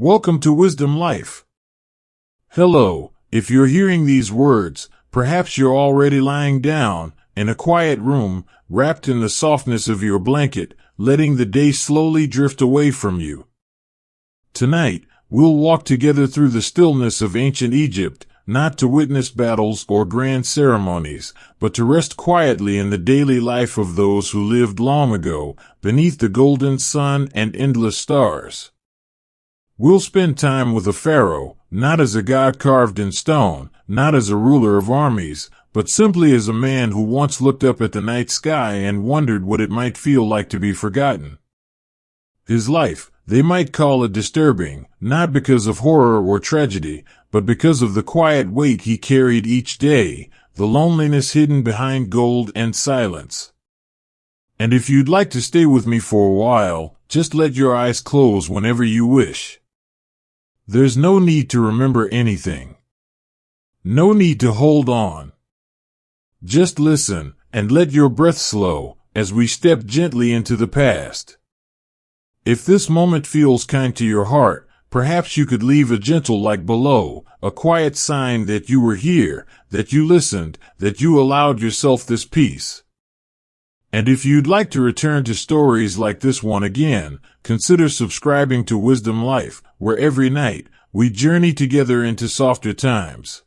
Welcome to Wisdom Life. Hello, if you're hearing these words, perhaps you're already lying down, in a quiet room, wrapped in the softness of your blanket, letting the day slowly drift away from you. Tonight, we'll walk together through the stillness of ancient Egypt, not to witness battles or grand ceremonies, but to rest quietly in the daily life of those who lived long ago, beneath the golden sun and endless stars. We'll spend time with a pharaoh, not as a god carved in stone, not as a ruler of armies, but simply as a man who once looked up at the night sky and wondered what it might feel like to be forgotten. His life, they might call it disturbing, not because of horror or tragedy, but because of the quiet weight he carried each day, the loneliness hidden behind gold and silence. And if you'd like to stay with me for a while, just let your eyes close whenever you wish. There's no need to remember anything. No need to hold on. Just listen, and let your breath slow, as we step gently into the past. If this moment feels kind to your heart, perhaps you could leave a gentle like below, a quiet sign that you were here, that you listened, that you allowed yourself this peace. And if you'd like to return to stories like this one again, consider subscribing to Wisdom Life, where every night, we journey together into softer times.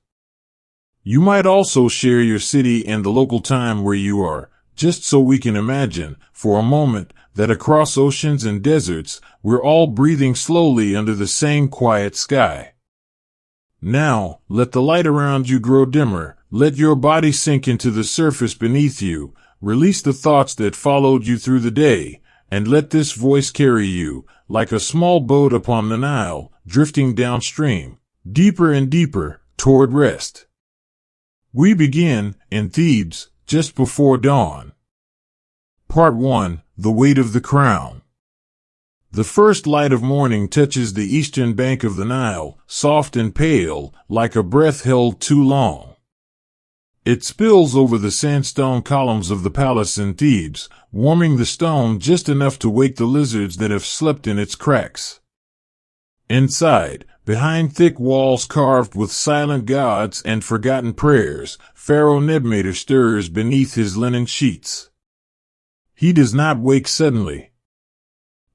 You might also share your city and the local time where you are, just so we can imagine, for a moment, that across oceans and deserts, we're all breathing slowly under the same quiet sky. Now, let the light around you grow dimmer, let your body sink into the surface beneath you, release the thoughts that followed you through the day, and let this voice carry you, like a small boat upon the Nile, drifting downstream, deeper and deeper, toward rest. We begin, in Thebes, just before dawn. Part 1, The Weight of the Crown. The first light of morning touches the eastern bank of the Nile, soft and pale, like a breath held too long. It spills over the sandstone columns of the palace in Thebes, warming the stone just enough to wake the lizards that have slept in its cracks. Inside, behind thick walls carved with silent gods and forgotten prayers, Pharaoh Nebmator stirs beneath his linen sheets. He does not wake suddenly.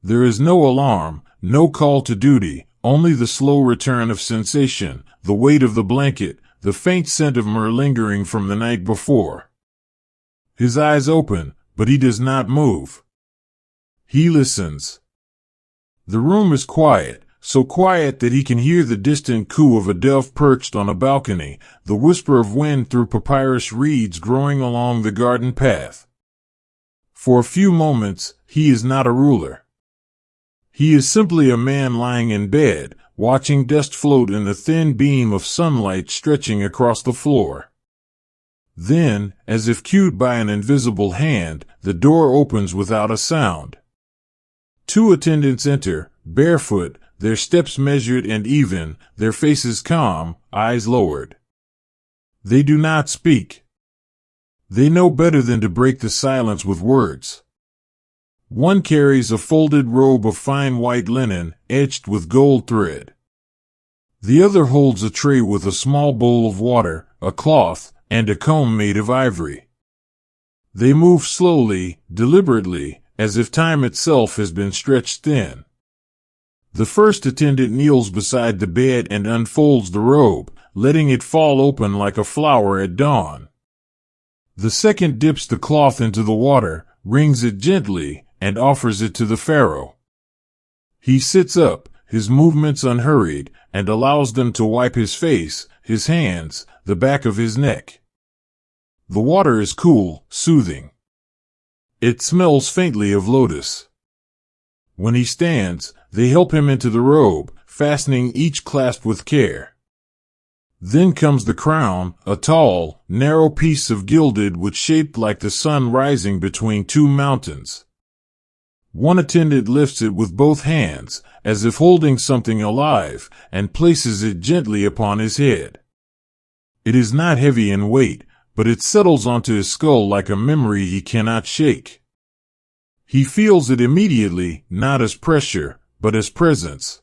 There is no alarm, no call to duty, only the slow return of sensation, the weight of the blanket, the faint scent of myrrh lingering from the night before. His eyes open, but he does not move. He listens. The room is quiet, so quiet that he can hear the distant coo of a dove perched on a balcony, the whisper of wind through papyrus reeds growing along the garden path. For a few moments, he is not a ruler. He is simply a man lying in bed, watching dust float in the thin beam of sunlight stretching across the floor. Then, as if cued by an invisible hand, the door opens without a sound. Two attendants enter, barefoot, their steps measured and even, their faces calm, eyes lowered. They do not speak. They know better than to break the silence with words. One carries a folded robe of fine white linen, edged with gold thread. The other holds a tray with a small bowl of water, a cloth, and a comb made of ivory. They move slowly, deliberately, as if time itself has been stretched thin. The first attendant kneels beside the bed and unfolds the robe, letting it fall open like a flower at dawn. The second dips the cloth into the water, wrings it gently, and offers it to the pharaoh. He sits up, his movements unhurried, and allows them to wipe his face, his hands, the back of his neck. The water is cool, soothing. It smells faintly of lotus. When he stands, they help him into the robe, fastening each clasp with care. Then comes the crown, a tall, narrow piece of gilded wood shaped like the sun rising between two mountains. One attendant lifts it with both hands, as if holding something alive, and places it gently upon his head. It is not heavy in weight, but it settles onto his skull like a memory he cannot shake. He feels it immediately, not as pressure, but as presence.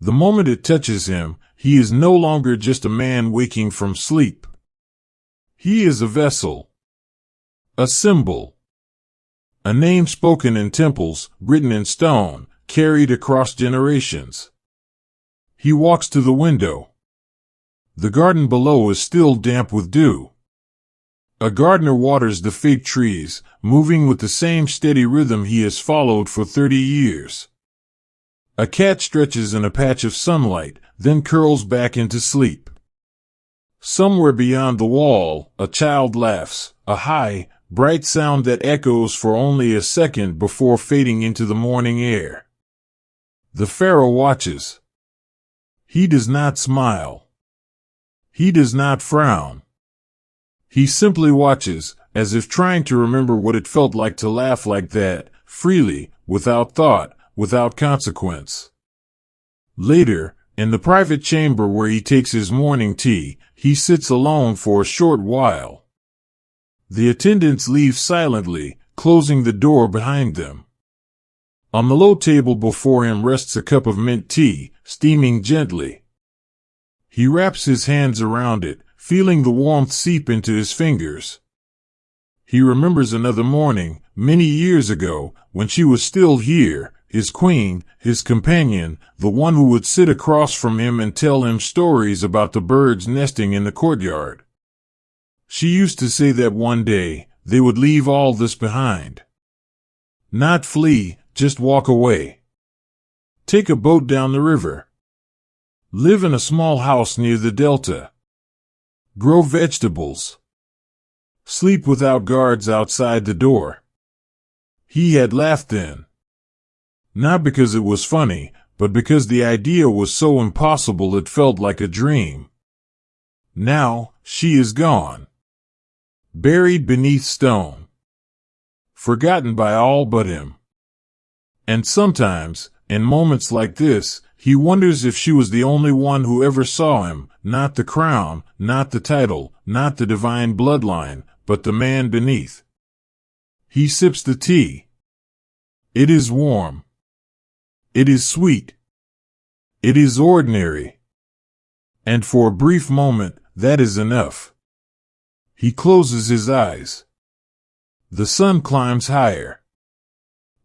The moment it touches him, he is no longer just a man waking from sleep. He is a vessel, a symbol, a name spoken in temples, written in stone, carried across generations. He walks to the window. The garden below is still damp with dew. A gardener waters the fig trees, moving with the same steady rhythm he has followed for 30 years. A cat stretches in a patch of sunlight, then curls back into sleep. Somewhere beyond the wall, a child laughs, a high, bright sound that echoes for only a second before fading into the morning air. The pharaoh watches. He does not smile. He does not frown. He simply watches, as if trying to remember what it felt like to laugh like that, freely, without thought, without consequence. Later, in the private chamber where he takes his morning tea, he sits alone for a short while. The attendants leave silently, closing the door behind them. On the low table before him rests a cup of mint tea, steaming gently. He wraps his hands around it, feeling the warmth seep into his fingers. He remembers another morning, many years ago, when she was still here, his queen, his companion, the one who would sit across from him and tell him stories about the birds nesting in the courtyard. She used to say that one day, they would leave all this behind. Not flee, just walk away. Take a boat down the river. Live in a small house near the delta. Grow vegetables. Sleep without guards outside the door. He had laughed then. Not because it was funny, but because the idea was so impossible it felt like a dream. Now, she is gone. Buried beneath stone. Forgotten by all but him. And sometimes, in moments like this, he wonders if she was the only one who ever saw him, not the crown, not the title, not the divine bloodline, but the man beneath. He sips the tea. It is warm. It is sweet. It is ordinary. And for a brief moment, that is enough. He closes his eyes. The sun climbs higher.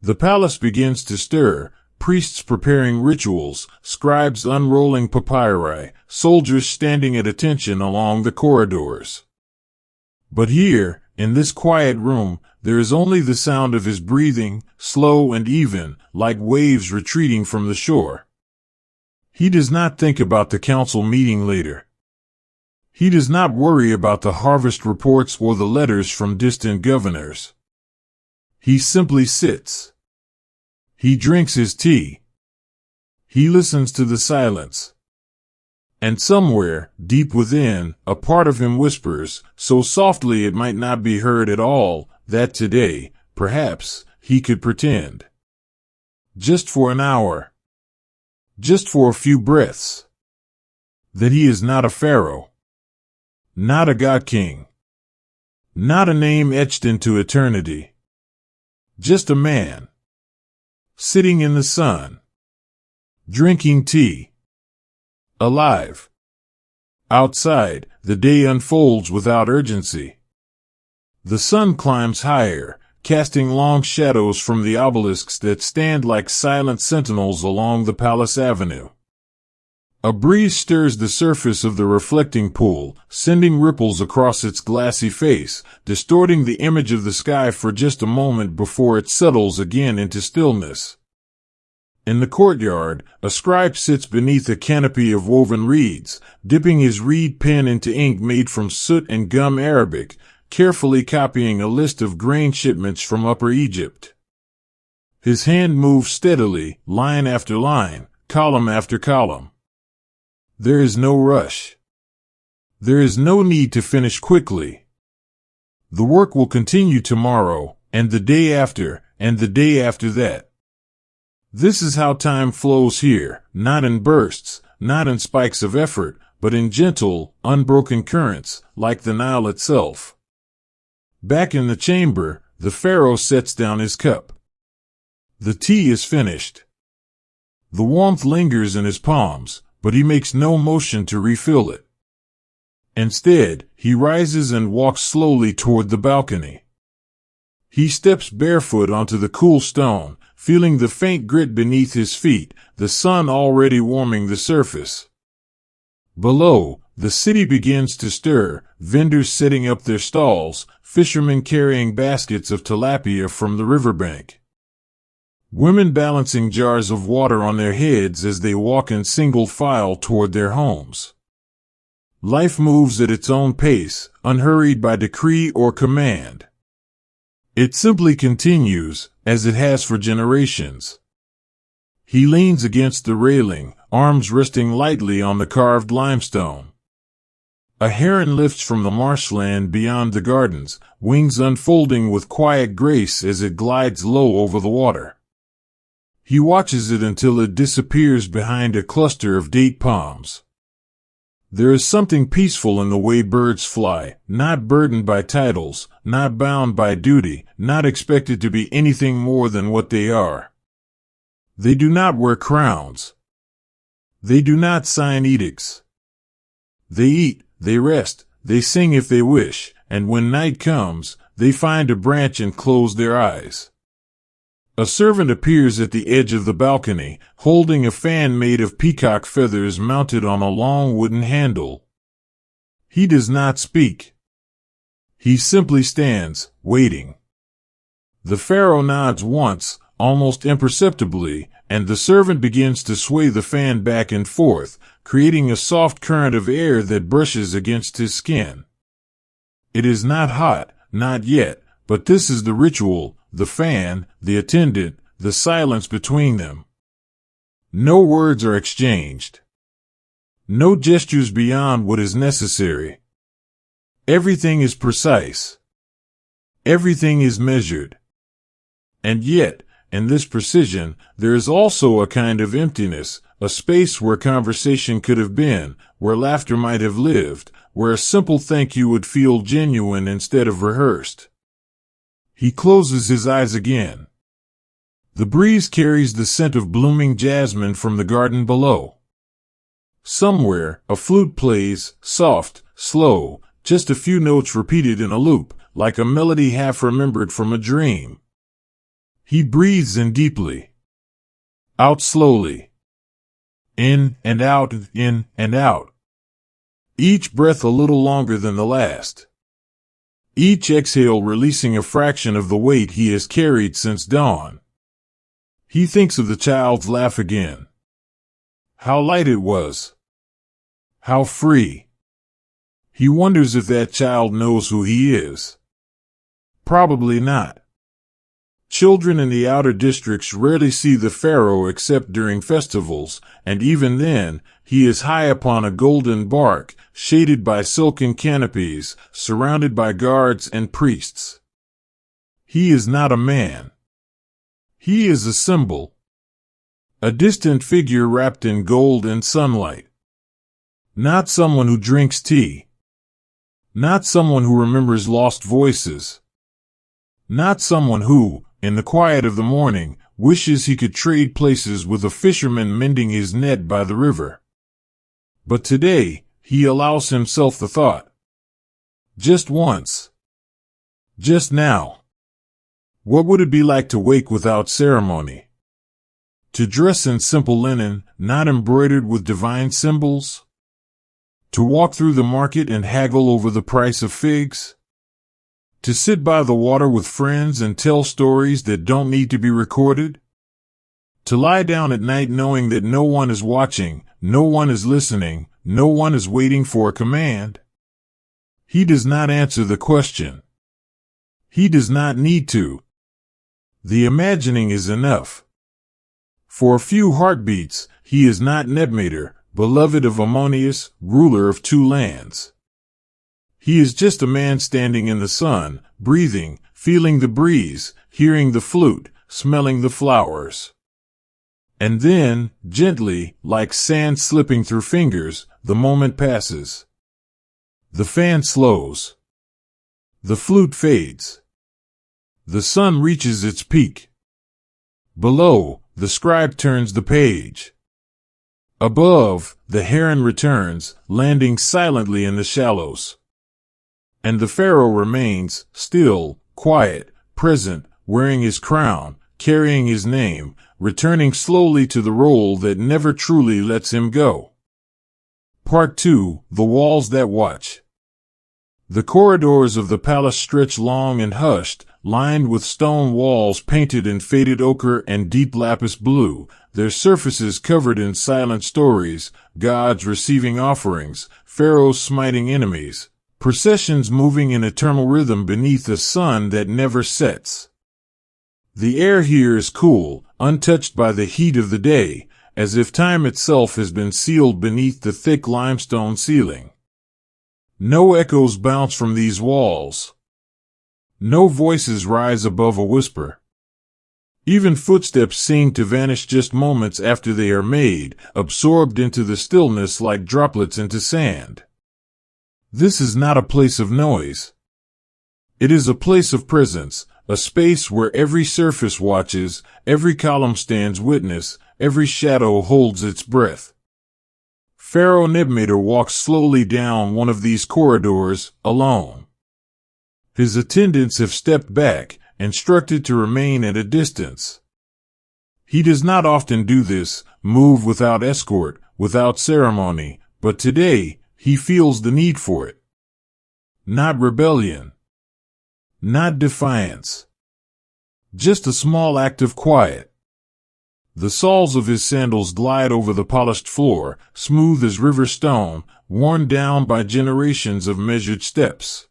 The palace begins to stir, priests preparing rituals, scribes unrolling papyri, soldiers standing at attention along the corridors. But here, in this quiet room, there is only the sound of his breathing, slow and even, like waves retreating from the shore. He does not think about the council meeting later. He does not worry about the harvest reports or the letters from distant governors. He simply sits. He drinks his tea. He listens to the silence. And somewhere, deep within, a part of him whispers, so softly it might not be heard at all, that today, perhaps, he could pretend. Just for an hour. Just for a few breaths. That he is not a pharaoh. Not a god-king. Not a name etched into eternity. Just a man. Sitting in the sun. Drinking tea. Alive. Outside, the day unfolds without urgency. The sun climbs higher, casting long shadows from the obelisks that stand like silent sentinels along the palace avenue. A breeze stirs the surface of the reflecting pool, sending ripples across its glassy face, distorting the image of the sky for just a moment before it settles again into stillness. In the courtyard, a scribe sits beneath a canopy of woven reeds, dipping his reed pen into ink made from soot and gum Arabic, carefully copying a list of grain shipments from Upper Egypt. His hand moves steadily, line after line, column after column. There is no rush. There is no need to finish quickly. The work will continue tomorrow, and the day after, and the day after that. This is how time flows here, not in bursts, not in spikes of effort, but in gentle, unbroken currents, like the Nile itself. Back in the chamber, the pharaoh sets down his cup. The tea is finished. The warmth lingers in his palms, but he makes no motion to refill it. Instead, he rises and walks slowly toward the balcony. He steps barefoot onto the cool stone, feeling the faint grit beneath his feet, the sun already warming the surface. Below, the city begins to stir, vendors setting up their stalls, fishermen carrying baskets of tilapia from the riverbank. Women balancing jars of water on their heads as they walk in single file toward their homes. Life moves at its own pace, unhurried by decree or command. It simply continues, as it has for generations. He leans against the railing, arms resting lightly on the carved limestone. A heron lifts from the marshland beyond the gardens, wings unfolding with quiet grace as it glides low over the water. He watches it until it disappears behind a cluster of date palms. There is something peaceful in the way birds fly, not burdened by titles, not bound by duty, not expected to be anything more than what they are. They do not wear crowns. They do not sign edicts. They eat, they rest, they sing if they wish, and when night comes, they find a branch and close their eyes. A servant appears at the edge of the balcony, holding a fan made of peacock feathers mounted on a long wooden handle. He does not speak. He simply stands, waiting. The pharaoh nods once, almost imperceptibly, and the servant begins to sway the fan back and forth, creating a soft current of air that brushes against his skin. It is not hot, not yet, but this is the ritual, the fan, the attendant, the silence between them. No words are exchanged. No gestures beyond what is necessary. Everything is precise. Everything is measured. And yet, in this precision, there is also a kind of emptiness, a space where conversation could have been, where laughter might have lived, where a simple thank you would feel genuine instead of rehearsed. He closes his eyes again. The breeze carries the scent of blooming jasmine from the garden below. Somewhere, a flute plays, soft, slow, just a few notes repeated in a loop, like a melody half remembered from a dream. He breathes in deeply. Out slowly. In and out, in and out. Each breath a little longer than the last. Each exhale releasing a fraction of the weight he has carried since dawn. He thinks of the child's laugh again. How light it was. How free. He wonders if that child knows who he is. Probably not. Children in the outer districts rarely see the pharaoh except during festivals, and even then, he is high upon a golden bark, shaded by silken canopies, surrounded by guards and priests. He is not a man. He is a symbol. A distant figure wrapped in gold and sunlight. Not someone who drinks tea. Not someone who remembers lost voices. Not someone who, in the quiet of the morning, wishes he could trade places with a fisherman mending his net by the river. But today, he allows himself the thought. Just once. Just now. What would it be like to wake without ceremony? To dress in simple linen, not embroidered with divine symbols? To walk through the market and haggle over the price of figs? To sit by the water with friends and tell stories that don't need to be recorded? To lie down at night knowing that no one is watching, no one is listening, no one is waiting for a command? He does not answer the question. He does not need to. The imagining is enough. For a few heartbeats, he is not Nebmator, beloved of Ammonius, ruler of two lands. He is just a man standing in the sun, breathing, feeling the breeze, hearing the flute, smelling the flowers. And then, gently, like sand slipping through fingers, the moment passes. The fan slows. The flute fades. The sun reaches its peak. Below, the scribe turns the page. Above, the heron returns, landing silently in the shallows. And the pharaoh remains, still, quiet, present, wearing his crown, carrying his name, returning slowly to the role that never truly lets him go. Part 2, The Walls That Watch. The corridors of the palace stretch long and hushed, lined with stone walls painted in faded ochre and deep lapis blue, their surfaces covered in silent stories, gods receiving offerings, pharaohs smiting enemies, processions moving in eternal rhythm beneath a sun that never sets. The air here is cool, untouched by the heat of the day, as if time itself has been sealed beneath the thick limestone ceiling. No echoes bounce from these walls. No voices rise above a whisper. Even footsteps seem to vanish just moments after they are made, absorbed into the stillness like droplets into sand. This is not a place of noise. It is a place of presence, a space where every surface watches, every column stands witness, every shadow holds its breath. Pharaoh Nebmator walks slowly down one of these corridors, alone. His attendants have stepped back, instructed to remain at a distance. He does not often do this, move without escort, without ceremony, but today, he feels the need for it. Not rebellion. Not defiance. Just a small act of quiet. The soles of his sandals glide over the polished floor, smooth as river stone, worn down by generations of measured steps.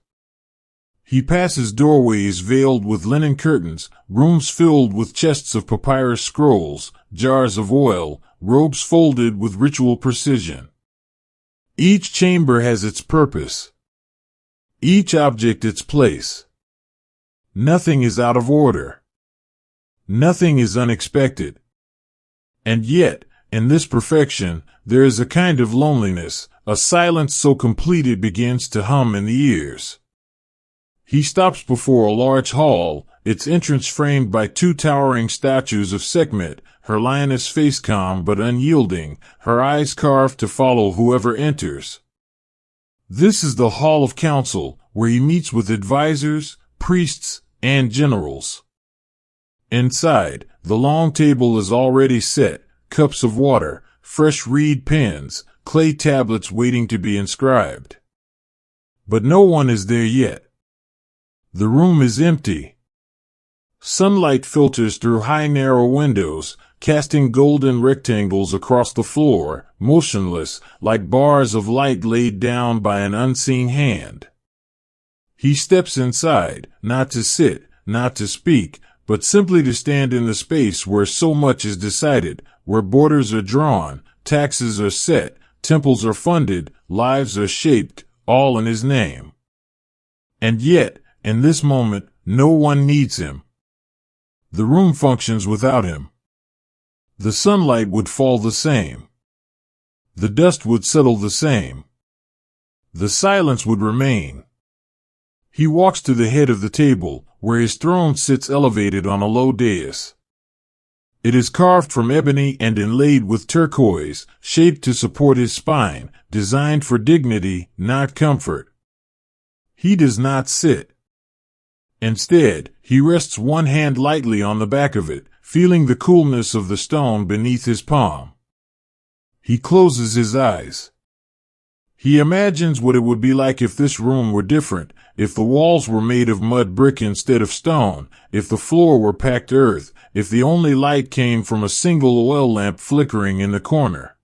He passes doorways veiled with linen curtains, rooms filled with chests of papyrus scrolls, jars of oil, robes folded with ritual precision. Each chamber has its purpose. Each object its place. Nothing is out of order. Nothing is unexpected. And yet, in this perfection, there is a kind of loneliness, a silence so complete it begins to hum in the ears. He stops before a large hall, its entrance framed by two towering statues of Sekhmet, her lioness face calm but unyielding, her eyes carved to follow whoever enters. This is the Hall of Council, where he meets with advisors, priests, and generals. Inside, the long table is already set, cups of water, fresh reed pens, clay tablets waiting to be inscribed. But no one is there yet. The room is empty. Sunlight filters through high narrow windows, casting golden rectangles across the floor, motionless, like bars of light laid down by an unseen hand. He steps inside, not to sit, not to speak, but simply to stand in the space where so much is decided, where borders are drawn, taxes are set, temples are funded, lives are shaped, all in his name. And yet, in this moment, no one needs him. The room functions without him. The sunlight would fall the same. The dust would settle the same. The silence would remain. He walks to the head of the table, where his throne sits elevated on a low dais. It is carved from ebony and inlaid with turquoise, shaped to support his spine, designed for dignity, not comfort. He does not sit. Instead, he rests one hand lightly on the back of it, feeling the coolness of the stone beneath his palm. He closes his eyes. He imagines what it would be like if this room were different, if the walls were made of mud brick instead of stone, if the floor were packed earth, if the only light came from a single oil lamp flickering in the corner.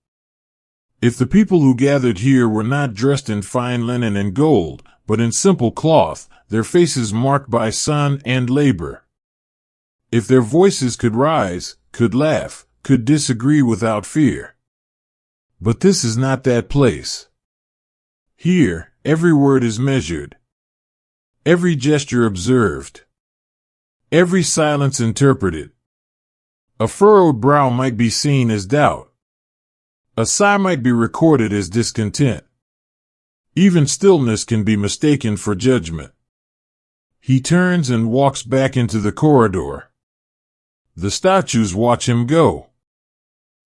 If the people who gathered here were not dressed in fine linen and gold, but in simple cloth, their faces marked by sun and labor. If their voices could rise, could laugh, could disagree without fear. But this is not that place. Here, every word is measured. Every gesture observed. Every silence interpreted. A furrowed brow might be seen as doubt. A sigh might be recorded as discontent. Even stillness can be mistaken for judgment. He turns and walks back into the corridor. The statues watch him go.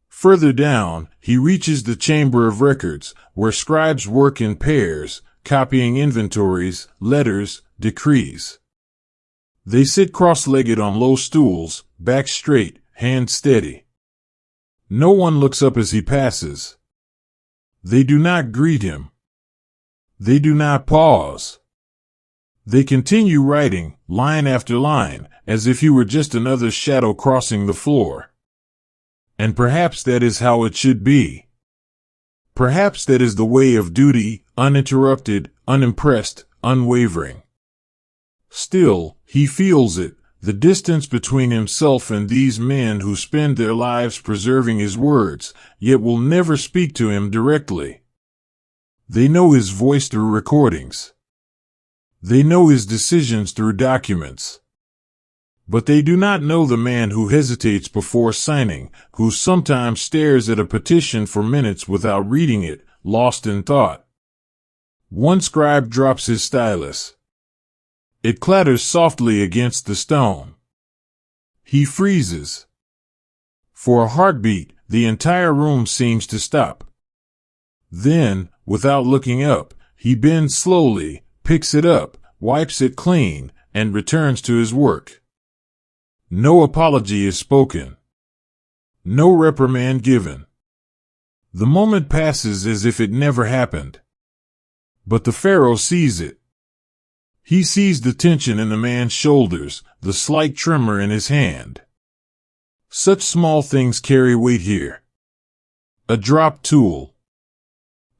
Further down, he reaches the chamber of records, where scribes work in pairs, copying inventories, letters, decrees. They sit cross-legged on low stools, back straight, hands steady. No one looks up as he passes. They do not greet him. They do not pause. They continue writing, line after line, as if he were just another shadow crossing the floor. And perhaps that is how it should be. Perhaps that is the way of duty, uninterrupted, unimpressed, unwavering. Still, he feels it, the distance between himself and these men who spend their lives preserving his words, yet will never speak to him directly. They know his voice through recordings. They know his decisions through documents. But they do not know the man who hesitates before signing, who sometimes stares at a petition for minutes without reading it, lost in thought. One scribe drops his stylus. It clatters softly against the stone. He freezes. For a heartbeat, the entire room seems to stop. Then, without looking up, he bends slowly, picks it up, wipes it clean, and returns to his work. No apology is spoken. No reprimand given. The moment passes as if it never happened. But the pharaoh sees it. He sees the tension in the man's shoulders, the slight tremor in his hand. Such small things carry weight here. A dropped tool.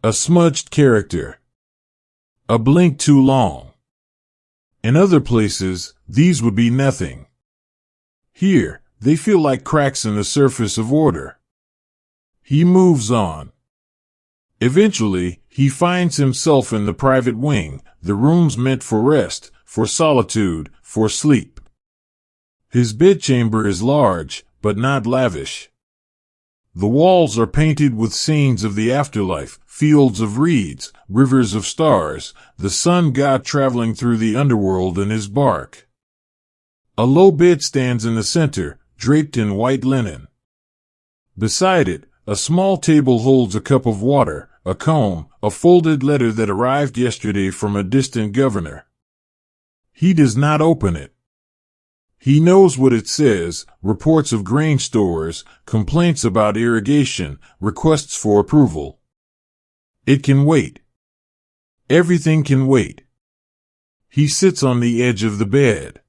A smudged character. A blink too long. In other places, these would be nothing. Here, they feel like cracks in the surface of order. He moves on. Eventually, he finds himself in the private wing, the rooms meant for rest, for solitude, for sleep. His bedchamber is large, but not lavish. The walls are painted with scenes of the afterlife, fields of reeds, rivers of stars, the sun god traveling through the underworld in his bark. A low bed stands in the center, draped in white linen. Beside it, a small table holds a cup of water, a comb, a folded letter that arrived yesterday from a distant governor. He does not open it. He knows what it says: reports of grain stores, complaints about irrigation, requests for approval. It can wait. Everything can wait. He sits on the edge of the bed.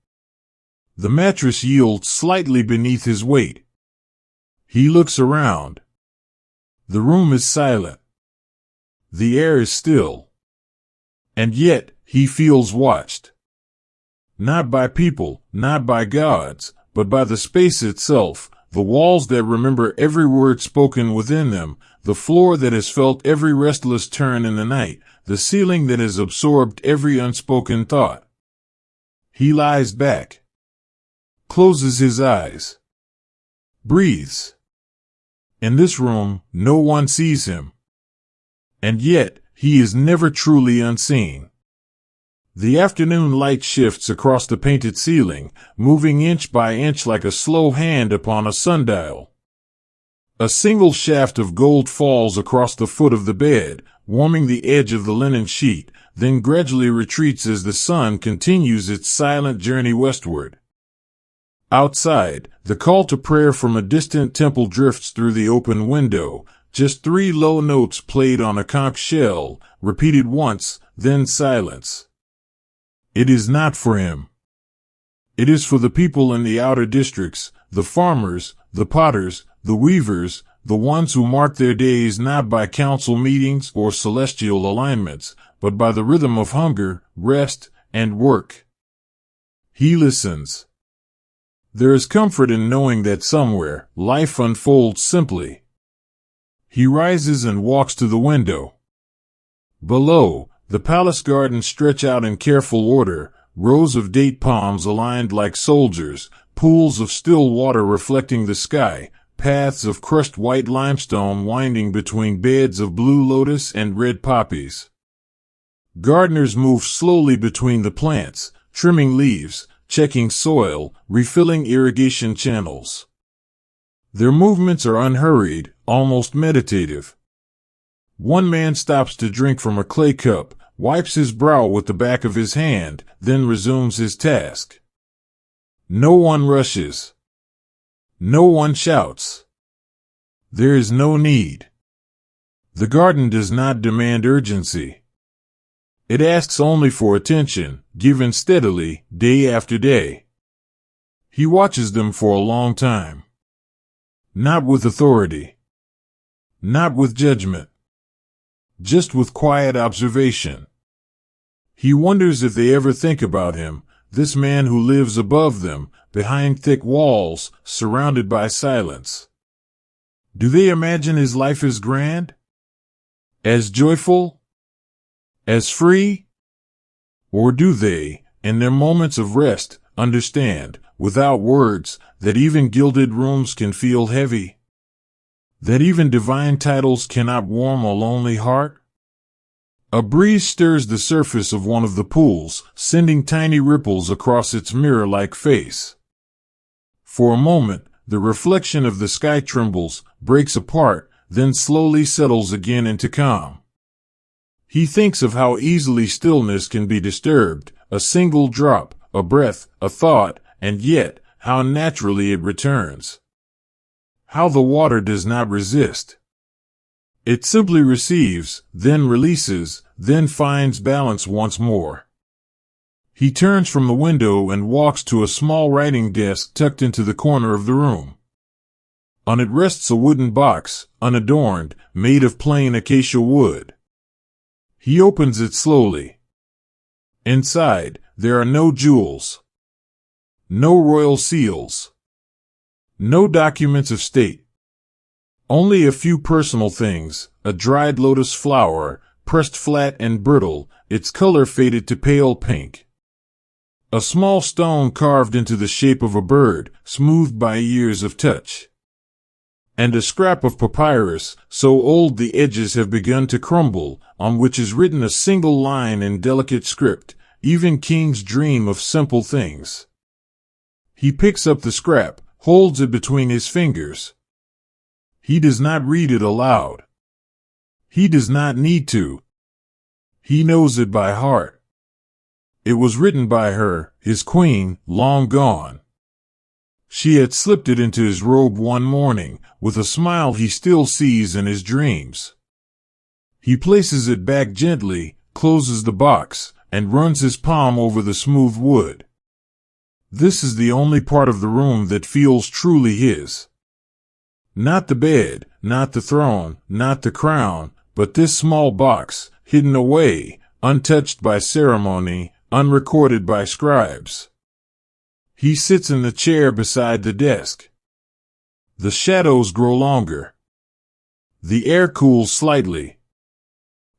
The mattress yields slightly beneath his weight. He looks around. The room is silent. The air is still. And yet, he feels watched. Not by people, not by gods, but by the space itself, the walls that remember every word spoken within them, the floor that has felt every restless turn in the night, the ceiling that has absorbed every unspoken thought. He lies back. Closes his eyes. Breathes. In this room, no one sees him. And yet, he is never truly unseen. The afternoon light shifts across the painted ceiling, moving inch by inch like a slow hand upon a sundial. A single shaft of gold falls across the foot of the bed, warming the edge of the linen sheet, then gradually retreats as the sun continues its silent journey westward. Outside, the call to prayer from a distant temple drifts through the open window, just 3 low notes played on a conch shell, repeated once, then silence. It is not for him. It is for the people in the outer districts, the farmers, the potters, the weavers, the ones who mark their days not by council meetings or celestial alignments, but by the rhythm of hunger, rest, and work. He listens. There is comfort in knowing that somewhere, life unfolds simply. He rises and walks to the window. Below, the palace gardens stretch out in careful order, rows of date palms aligned like soldiers, pools of still water reflecting the sky, paths of crushed white limestone winding between beds of blue lotus and red poppies. Gardeners move slowly between the plants, trimming leaves, checking soil, refilling irrigation channels. Their movements are unhurried, almost meditative. One man stops to drink from a clay cup, wipes his brow with the back of his hand, then resumes his task. No one rushes. No one shouts. There is no need. The garden does not demand urgency. It asks only for attention, given steadily, day after day. He watches them for a long time. Not with authority. Not with judgment. Just with quiet observation. He wonders if they ever think about him, this man who lives above them, behind thick walls, surrounded by silence. Do they imagine his life as grand? As joyful? As free? Or do they, in their moments of rest, understand, without words, that even gilded rooms can feel heavy? That even divine titles cannot warm a lonely heart? A breeze stirs the surface of one of the pools, sending tiny ripples across its mirror-like face. For a moment, the reflection of the sky trembles, breaks apart, then slowly settles again into calm. He thinks of how easily stillness can be disturbed, a single drop, a breath, a thought, and yet, how naturally it returns. How the water does not resist. It simply receives, then releases, then finds balance once more. He turns from the window and walks to a small writing desk tucked into the corner of the room. On it rests a wooden box, unadorned, made of plain acacia wood. He opens it slowly. Inside, there are no jewels. No royal seals. No documents of state. Only a few personal things, a dried lotus flower, pressed flat and brittle, its color faded to pale pink. A small stone carved into the shape of a bird, smoothed by years of touch. And a scrap of papyrus, so old the edges have begun to crumble, on which is written a single line in delicate script, even kings dream of simple things. He picks up the scrap, holds it between his fingers. He does not read it aloud. He does not need to. He knows it by heart. It was written by her, his queen, long gone. She had slipped it into his robe one morning, with a smile he still sees in his dreams. He places it back gently, closes the box, and runs his palm over the smooth wood. This is the only part of the room that feels truly his. Not the bed, not the throne, not the crown, but this small box, hidden away, untouched by ceremony, unrecorded by scribes. He sits in the chair beside the desk. The shadows grow longer. The air cools slightly.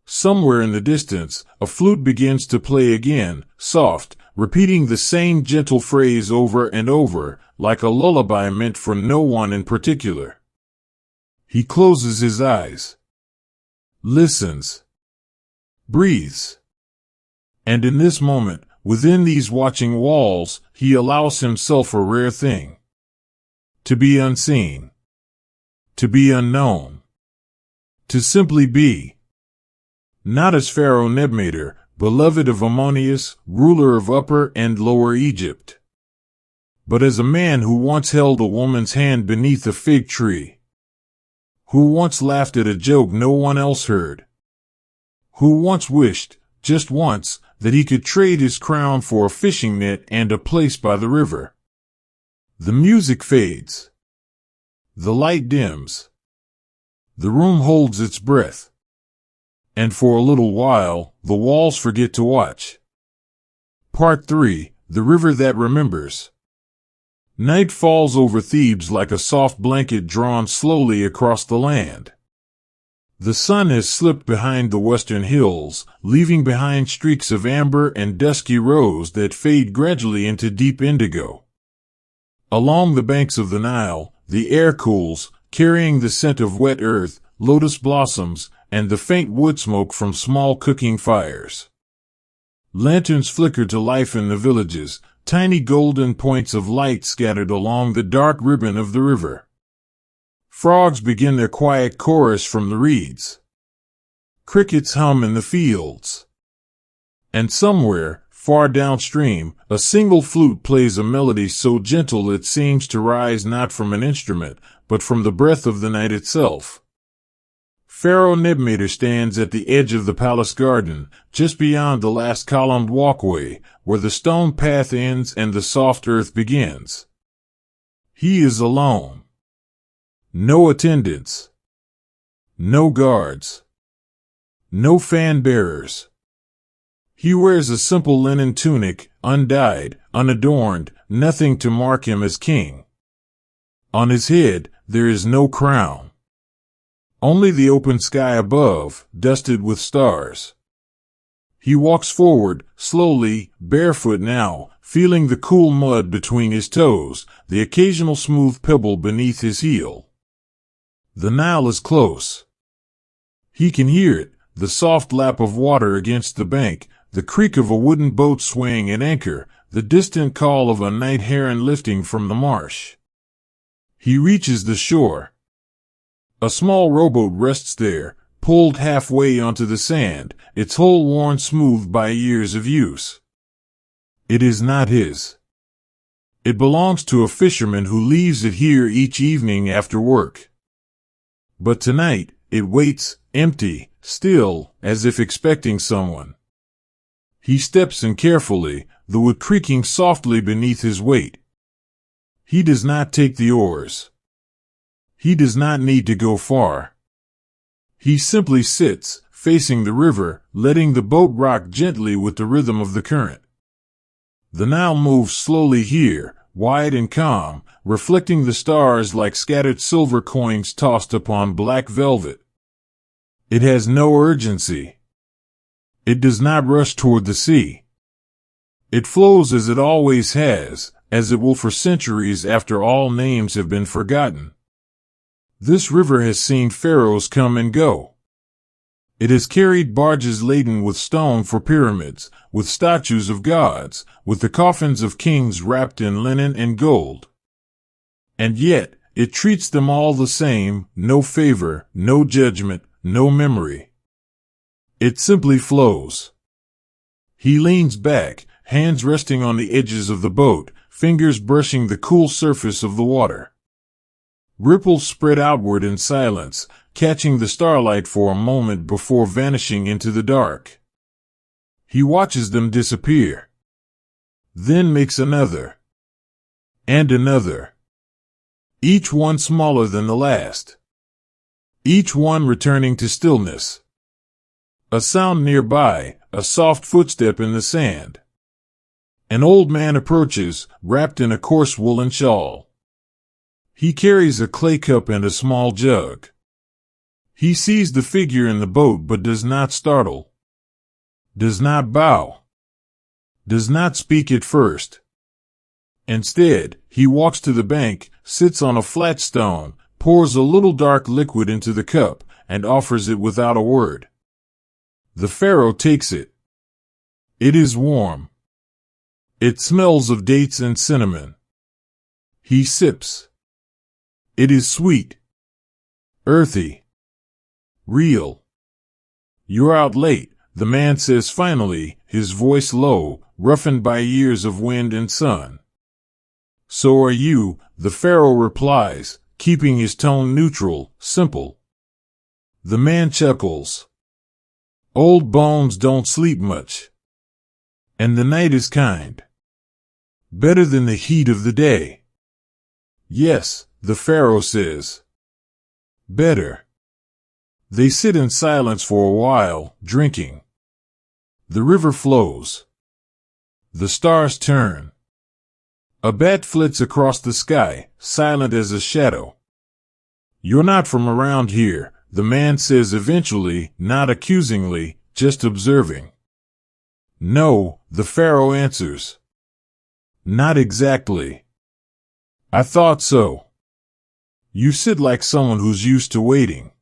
Somewhere in the distance, a flute begins to play again, soft, repeating the same gentle phrase over and over, like a lullaby meant for no one in particular. He closes his eyes. Listens. Breathes. And in this moment, within these watching walls, he allows himself a rare thing. To be unseen. To be unknown. To simply be. Not as Pharaoh Nebmater, beloved of Ammonius, ruler of Upper and Lower Egypt, but as a man who once held a woman's hand beneath a fig tree, who once laughed at a joke no one else heard, who once wished, just once, that he could trade his crown for a fishing net and a place by the river. The music fades. The light dims. The room holds its breath. And for a little while, the walls forget to watch. Part 3, The River That Remembers. Night falls over Thebes like a soft blanket drawn slowly across the land. The sun has slipped behind the western hills, leaving behind streaks of amber and dusky rose that fade gradually into deep indigo. Along the banks of the Nile, the air cools, carrying the scent of wet earth, lotus blossoms, and the faint wood smoke from small cooking fires. Lanterns flicker to life in the villages, tiny golden points of light scattered along the dark ribbon of the river. Frogs begin their quiet chorus from the reeds. Crickets hum in the fields. And somewhere, far downstream, a single flute plays a melody so gentle it seems to rise not from an instrument, but from the breath of the night itself. Pharaoh Nebmater stands at the edge of the palace garden, just beyond the last columned walkway, where the stone path ends and the soft earth begins. He is alone. No attendants. No guards. No fan bearers. He wears a simple linen tunic, undyed, unadorned, nothing to mark him as king. On his head, there is no crown. Only the open sky above, dusted with stars. He walks forward, slowly, barefoot now, feeling the cool mud between his toes, the occasional smooth pebble beneath his heel. The Nile is close. He can hear it, the soft lap of water against the bank, the creak of a wooden boat swaying at anchor, the distant call of a night heron lifting from the marsh. He reaches the shore. A small rowboat rests there, pulled halfway onto the sand, its hull worn smooth by years of use. It is not his. It belongs to a fisherman who leaves it here each evening after work. But tonight, it waits, empty, still, as if expecting someone. He steps in carefully, the wood creaking softly beneath his weight. He does not take the oars. He does not need to go far. He simply sits, facing the river, letting the boat rock gently with the rhythm of the current. The Nile moves slowly here, wide and calm, reflecting the stars like scattered silver coins tossed upon black velvet. It has no urgency. It does not rush toward the sea. It flows as it always has, as it will for centuries after all names have been forgotten. This river has seen pharaohs come and go. It has carried barges laden with stone for pyramids, with statues of gods, with the coffins of kings wrapped in linen and gold. And yet, it treats them all the same, no favor, no judgment, no memory. It simply flows. He leans back, hands resting on the edges of the boat, fingers brushing the cool surface of the water. Ripples spread outward in silence, catching the starlight for a moment before vanishing into the dark. He watches them disappear. Then makes another. And another. Each one smaller than the last. Each one returning to stillness. A sound nearby, a soft footstep in the sand. An old man approaches, wrapped in a coarse woolen shawl. He carries a clay cup and a small jug. He sees the figure in the boat but does not startle. Does not bow. Does not speak at first. Instead, he walks to the bank, sits on a flat stone, pours a little dark liquid into the cup, and offers it without a word. The pharaoh takes it. It is warm. It smells of dates and cinnamon. He sips. It is sweet. Earthy. Real. You're out late, the man says finally, his voice low, roughened by years of wind and sun. So are you, the pharaoh replies, keeping his tone neutral, simple. The man chuckles. Old bones don't sleep much. And the night is kind. Better than the heat of the day. Yes, the pharaoh says. Better. They sit in silence for a while, drinking. The river flows. The stars turn. A bat flits across the sky, silent as a shadow. You're not from around here, the man says eventually, not accusingly, just observing. No, the pharaoh answers. Not exactly. I thought so. You sit like someone who's used to waiting.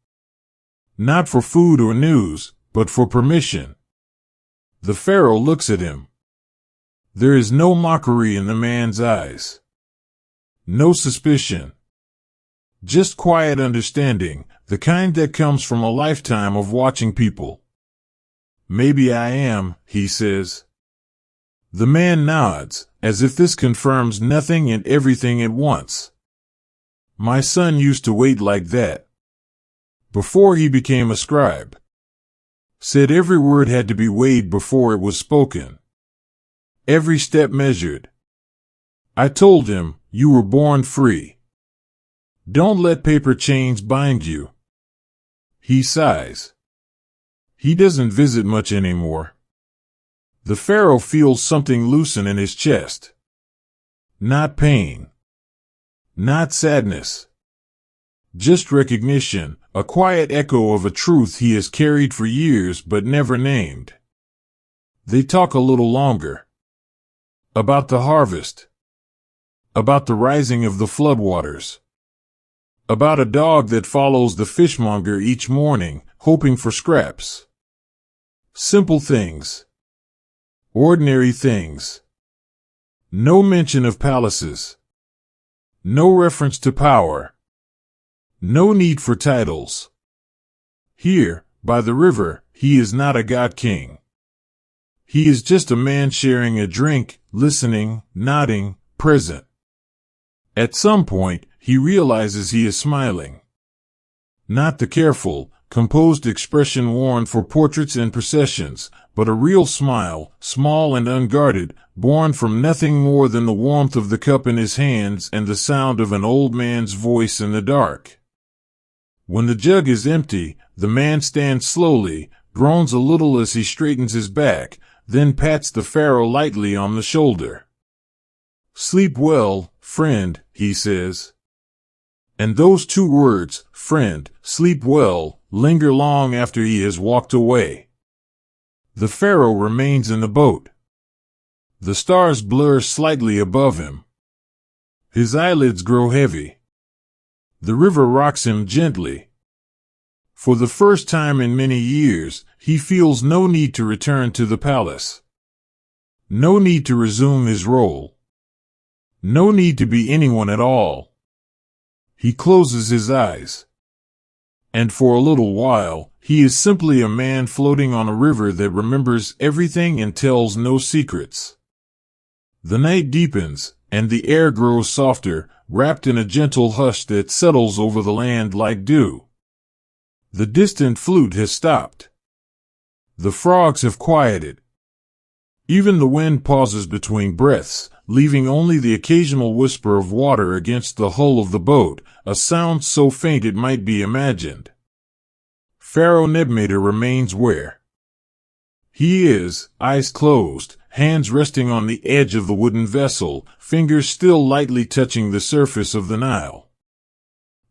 Not for food or news, but for permission. The pharaoh looks at him. There is no mockery in the man's eyes. No suspicion. Just quiet understanding, the kind that comes from a lifetime of watching people. Maybe I am, he says. The man nods, as if this confirms nothing and everything at once. My son used to wait like that. Before he became a scribe. Said every word had to be weighed before it was spoken. Every step measured. I told him, you were born free. Don't let paper chains bind you. He sighs. He doesn't visit much anymore. The pharaoh feels something loosen in his chest. Not pain. Not sadness. Just recognition, a quiet echo of a truth he has carried for years but never named. They talk a little longer. About the harvest. About the rising of the floodwaters. About a dog that follows the fishmonger each morning, hoping for scraps. Simple things. Ordinary things. No mention of palaces. No reference to power. No need for titles. Here, by the river, he is not a god-king. He is just a man sharing a drink, listening, nodding, present. At some point, he realizes he is smiling. Not the careful, composed expression worn for portraits and processions, but a real smile, small and unguarded, born from nothing more than the warmth of the cup in his hands and the sound of an old man's voice in the dark. When the jug is empty, the man stands slowly, groans a little as he straightens his back, then pats the pharaoh lightly on the shoulder. Sleep well, friend, he says. And those two words, friend, sleep well, linger long after he has walked away. The pharaoh remains in the boat. The stars blur slightly above him. His eyelids grow heavy. The river rocks him gently. For the first time in many years, he feels no need to return to the palace. No need to resume his role. No need to be anyone at all. He closes his eyes. And for a little while, he is simply a man floating on a river that remembers everything and tells no secrets. The night deepens, and the air grows softer, wrapped in a gentle hush that settles over the land like dew. The distant flute has stopped. The frogs have quieted. Even the wind pauses between breaths, leaving only the occasional whisper of water against the hull of the boat, a sound so faint it might be imagined. Pharaoh Nebmater remains where he is, eyes closed, hands resting on the edge of the wooden vessel, fingers still lightly touching the surface of the Nile.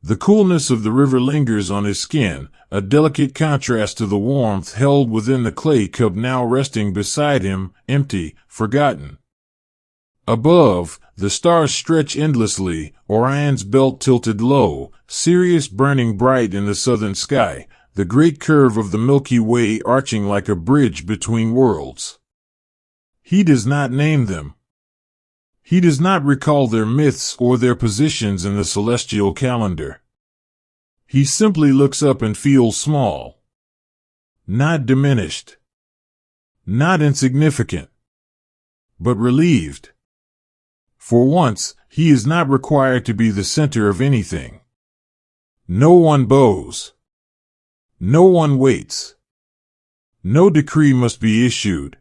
The coolness of the river lingers on his skin, a delicate contrast to the warmth held within the clay cup now resting beside him, empty, forgotten. Above, the stars stretch endlessly, Orion's belt tilted low, Sirius burning bright in the southern sky, the great curve of the Milky Way arching like a bridge between worlds. He does not name them. He does not recall their myths or their positions in the celestial calendar. He simply looks up and feels small. Not diminished. Not insignificant. But relieved. For once, he is not required to be the center of anything. No one bows. No one waits. No decree must be issued.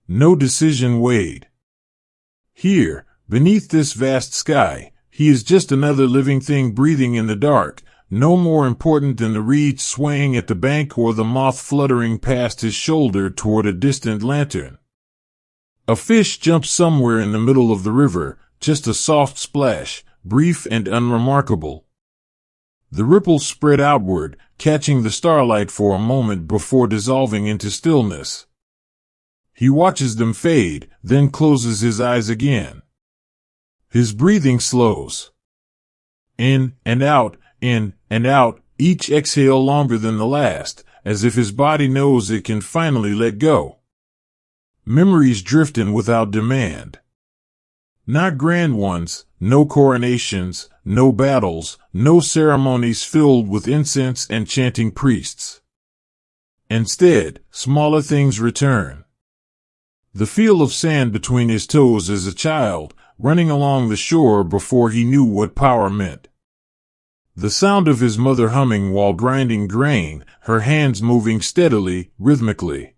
No decision weighed. Here, beneath this vast sky, he is just another living thing breathing in the dark, no more important than the reed swaying at the bank or the moth fluttering past his shoulder toward a distant lantern. A fish jumps somewhere in the middle of the river, just a soft splash, brief and unremarkable. The ripples spread outward, catching the starlight for a moment before dissolving into stillness. He watches them fade, then closes his eyes again. His breathing slows. In and out, each exhale longer than the last, as if his body knows it can finally let go. Memories drifting without demand. Not grand ones, no coronations, no battles, no ceremonies filled with incense and chanting priests. Instead, smaller things return. The feel of sand between his toes as a child, running along the shore before he knew what power meant. The sound of his mother humming while grinding grain, her hands moving steadily, rhythmically.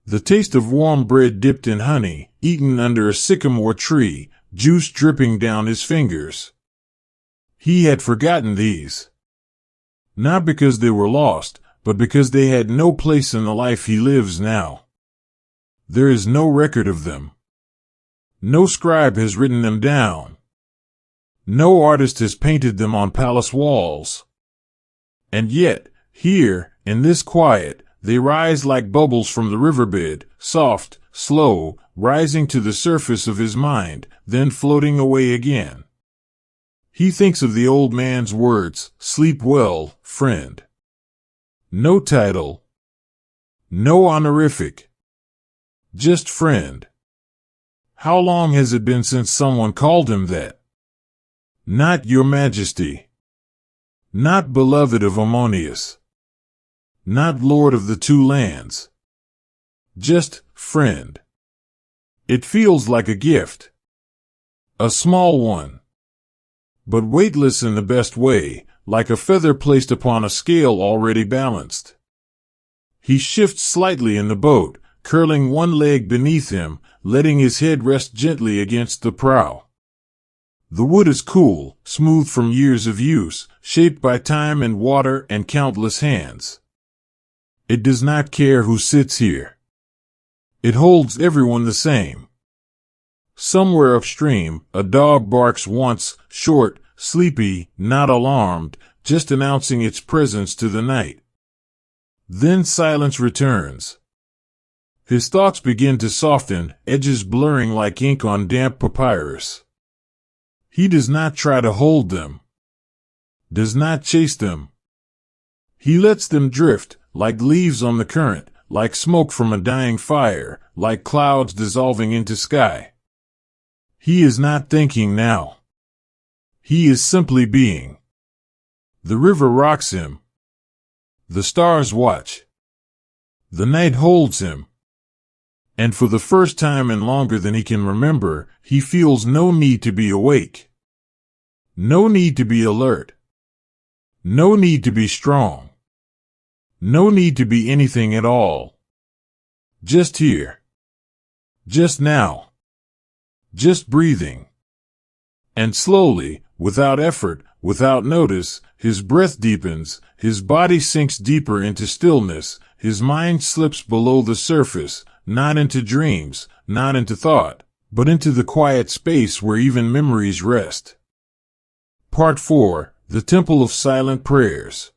The taste of warm bread dipped in honey, eaten under a sycamore tree, juice dripping down his fingers. He had forgotten these. Not because they were lost, but because they had no place in the life he lives now. There is no record of them. No scribe has written them down. No artist has painted them on palace walls. And yet, here, in this quiet, they rise like bubbles from the riverbed, soft, slow, rising to the surface of his mind, then floating away again. He thinks of the old man's words, "Sleep well, friend." No title. No honorific. Just friend. How long has it been since someone called him that? Not Your Majesty. Not beloved of Ammonius. Not Lord of the Two Lands. Just friend. It feels like a gift. A small one. But weightless in the best way, like a feather placed upon a scale already balanced. He shifts slightly in the boat, curling one leg beneath him, letting his head rest gently against the prow. The wood is cool, smooth from years of use, shaped by time and water and countless hands. It does not care who sits here. It holds everyone the same. Somewhere upstream, a dog barks once, short, sleepy, not alarmed, just announcing its presence to the night. Then silence returns. His thoughts begin to soften, edges blurring like ink on damp papyrus. He does not try to hold them. Does not chase them. He lets them drift, like leaves on the current, like smoke from a dying fire, like clouds dissolving into sky. He is not thinking now. He is simply being. The river rocks him. The stars watch. The night holds him. And for the first time in longer than he can remember, he feels no need to be awake. No need to be alert. No need to be strong. No need to be anything at all. Just here. Just now. Just breathing. And slowly, without effort, without notice, his breath deepens, his body sinks deeper into stillness, his mind slips below the surface, not into dreams, not into thought, but into the quiet space where even memories rest. Part 4. The Temple of Silent Prayers.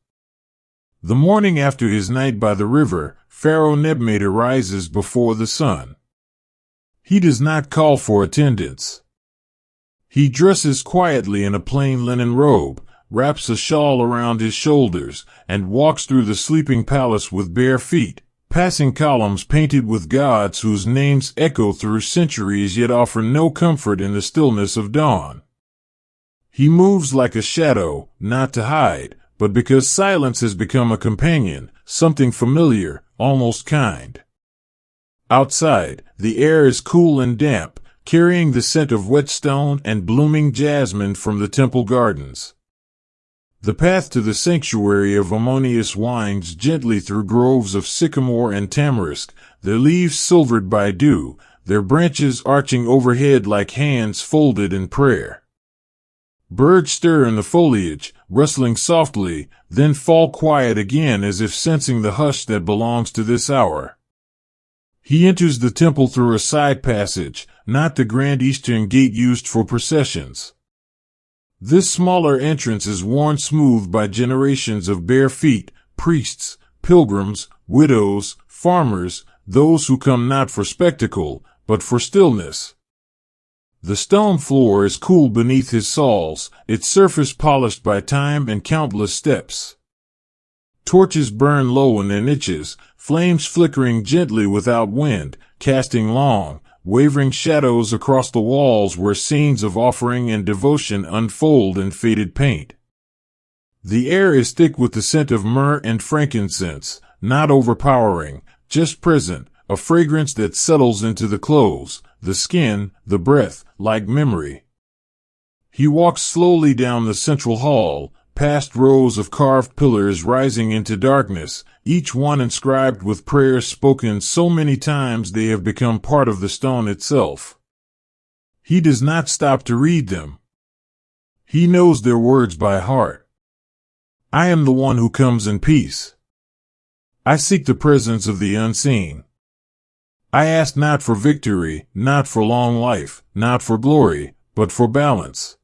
The morning after his night by the river, Pharaoh Nebmeta rises before the sun. He does not call for attendance. He dresses quietly in a plain linen robe, wraps a shawl around his shoulders, and walks through the sleeping palace with bare feet, passing columns painted with gods whose names echo through centuries yet offer no comfort in the stillness of dawn. He moves like a shadow, not to hide, but because silence has become a companion, something familiar, almost kind. Outside, the air is cool and damp, carrying the scent of wet stone and blooming jasmine from the temple gardens. The path to the sanctuary of Ammonius winds gently through groves of sycamore and tamarisk, their leaves silvered by dew, their branches arching overhead like hands folded in prayer. Birds stir in the foliage, rustling softly, then fall quiet again as if sensing the hush that belongs to this hour. He enters the temple through a side passage, not the grand eastern gate used for processions. This smaller entrance is worn smooth by generations of bare feet, priests, pilgrims, widows, farmers, those who come not for spectacle, but for stillness. The stone floor is cool beneath his soles, its surface polished by time and countless steps. Torches burn low in their niches, flames flickering gently without wind, casting long, wavering shadows across the walls where scenes of offering and devotion unfold in faded paint. The air is thick with the scent of myrrh and frankincense, not overpowering, just present, a fragrance that settles into the clothes, the skin, the breath, like memory. He walks slowly down the central hall, past rows of carved pillars rising into darkness, each one inscribed with prayers spoken so many times they have become part of the stone itself. He does not stop to read them. He knows their words by heart. I am the one who comes in peace. I seek the presence of the unseen. I ask not for victory, not for long life, not for glory, but for balance.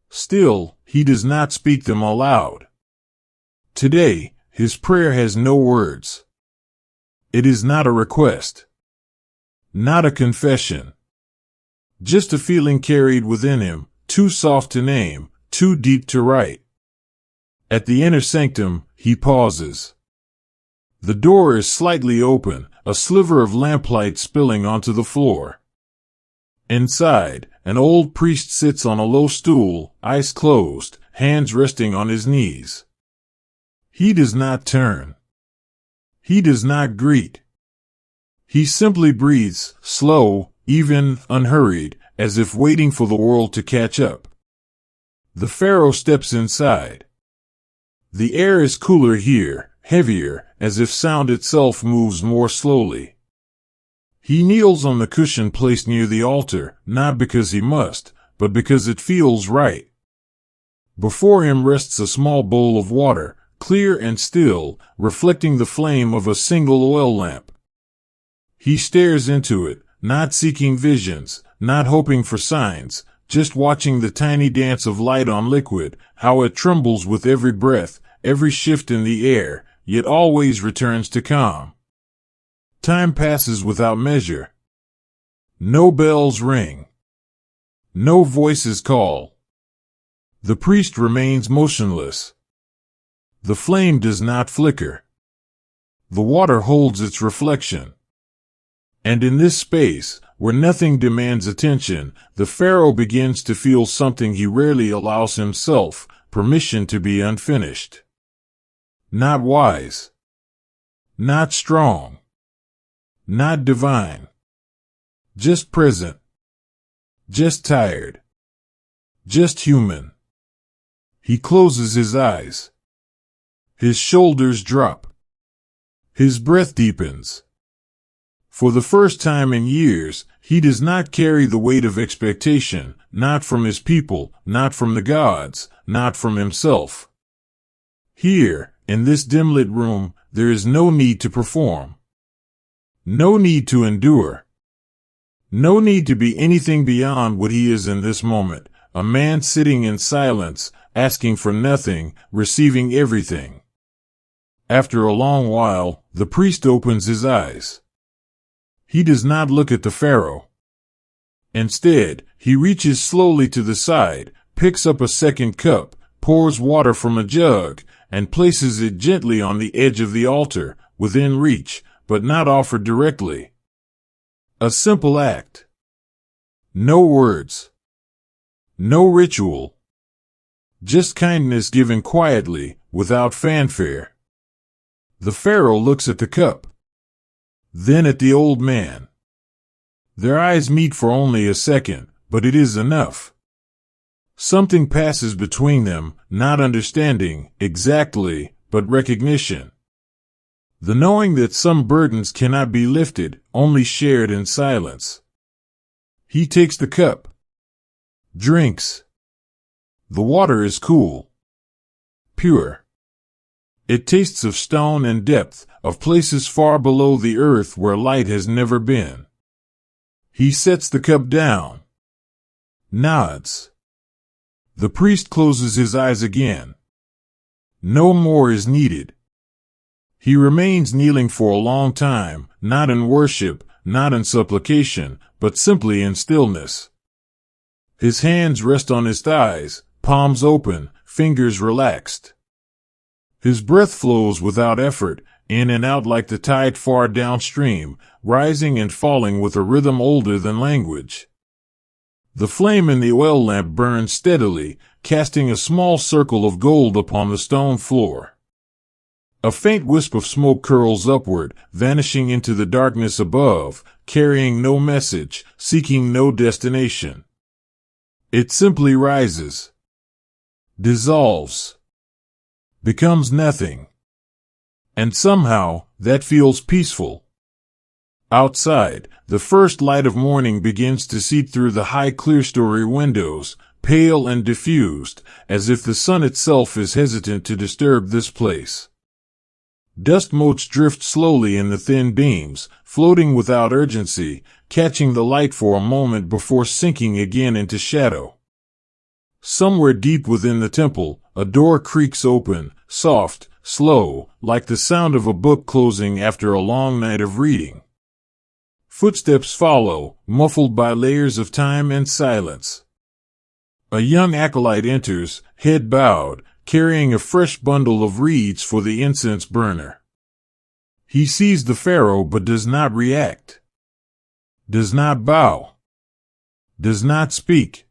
Still, he does not speak them aloud. Today, his prayer has no words. It is not a request. Not a confession. Just a feeling carried within him, too soft to name, too deep to write. At the inner sanctum, he pauses. The door is slightly open, a sliver of lamplight spilling onto the floor. Inside, an old priest sits on a low stool, eyes closed, hands resting on his knees. He does not turn. He does not greet. He simply breathes, slow, even, unhurried, as if waiting for the world to catch up. The pharaoh steps inside. The air is cooler here, heavier, as if sound itself moves more slowly. He kneels on the cushion placed near the altar, not because he must, but because it feels right. Before him rests a small bowl of water, clear and still, reflecting the flame of a single oil lamp. He stares into it, not seeking visions, not hoping for signs, just watching the tiny dance of light on liquid, how it trembles with every breath, every shift in the air, yet always returns to calm. Time passes without measure. No bells ring. No voices call. The priest remains motionless. The flame does not flicker. The water holds its reflection. And in this space, where nothing demands attention, the pharaoh begins to feel something he rarely allows himself, permission to be unfinished. Not wise. Not strong. Not divine. Just present. Just tired. Just human. He closes his eyes. His shoulders drop. His breath deepens. For the first time in years, he does not carry the weight of expectation, not from his people, not from the gods, not from himself. Here, in this dim-lit room, there is no need to perform. No need to endure. No need to be anything beyond what he is in this moment, a man sitting in silence, asking for nothing, receiving everything. After a long while, the priest opens his eyes. He does not look at the pharaoh. Instead, he reaches slowly to the side, picks up a second cup, pours water from a jug, and places it gently on the edge of the altar, within reach, but not offered directly. A simple act. No words. No ritual. Just kindness given quietly, without fanfare. The pharaoh looks at the cup. Then at the old man. Their eyes meet for only a second, but it is enough. Something passes between them, not understanding, exactly, but recognition. The knowing that some burdens cannot be lifted, only shared in silence. He takes the cup. Drinks. The water is cool. Pure. It tastes of stone and depth, of places far below the earth where light has never been. He sets the cup down. Nods. The priest closes his eyes again. No more is needed. He remains kneeling for a long time, not in worship, not in supplication, but simply in stillness. His hands rest on his thighs, palms open, fingers relaxed. His breath flows without effort, in and out like the tide far downstream, rising and falling with a rhythm older than language. The flame in the oil lamp burns steadily, casting a small circle of gold upon the stone floor. A faint wisp of smoke curls upward, vanishing into the darkness above, carrying no message, seeking no destination. It simply rises, dissolves, becomes nothing. And somehow, that feels peaceful. Outside, the first light of morning begins to seep through the high clerestory windows, pale and diffused, as if the sun itself is hesitant to disturb this place. Dust motes drift slowly in the thin beams, floating without urgency, catching the light for a moment before sinking again into shadow. Somewhere deep within the temple, a door creaks open, soft, slow, like the sound of a book closing after a long night of reading. Footsteps follow, muffled by layers of time and silence. A young acolyte enters, head bowed, carrying a fresh bundle of reeds for the incense burner. He sees the pharaoh but does not react, does not bow, does not speak.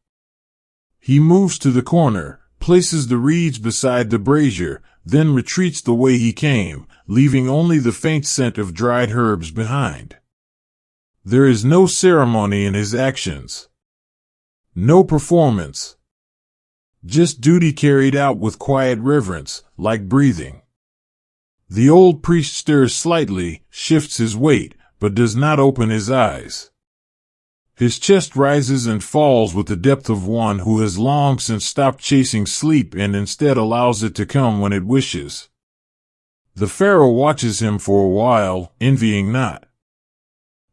He moves to the corner, places the reeds beside the brazier, then retreats the way he came, leaving only the faint scent of dried herbs behind. There is no ceremony in his actions, no performance, just duty carried out with quiet reverence, like breathing. The old priest stirs slightly, shifts his weight, but does not open his eyes. His chest rises and falls with the depth of one who has long since stopped chasing sleep and instead allows it to come when it wishes. The pharaoh watches him for a while, envying not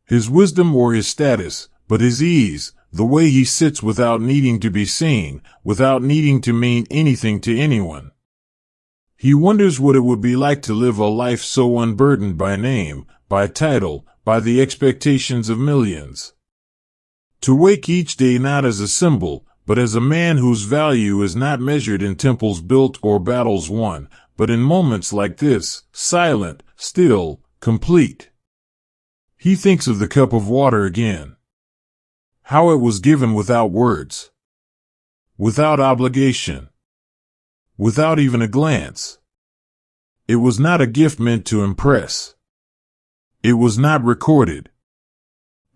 his wisdom or his status, but his ease, the way he sits without needing to be seen, without needing to mean anything to anyone. He wonders what it would be like to live a life so unburdened by name, by title, by the expectations of millions. To wake each day not as a symbol, but as a man whose value is not measured in temples built or battles won, but in moments like this, silent, still, complete. He thinks of the cup of water again. How it was given without words, without obligation, without even a glance. It was not a gift meant to impress. It was not recorded.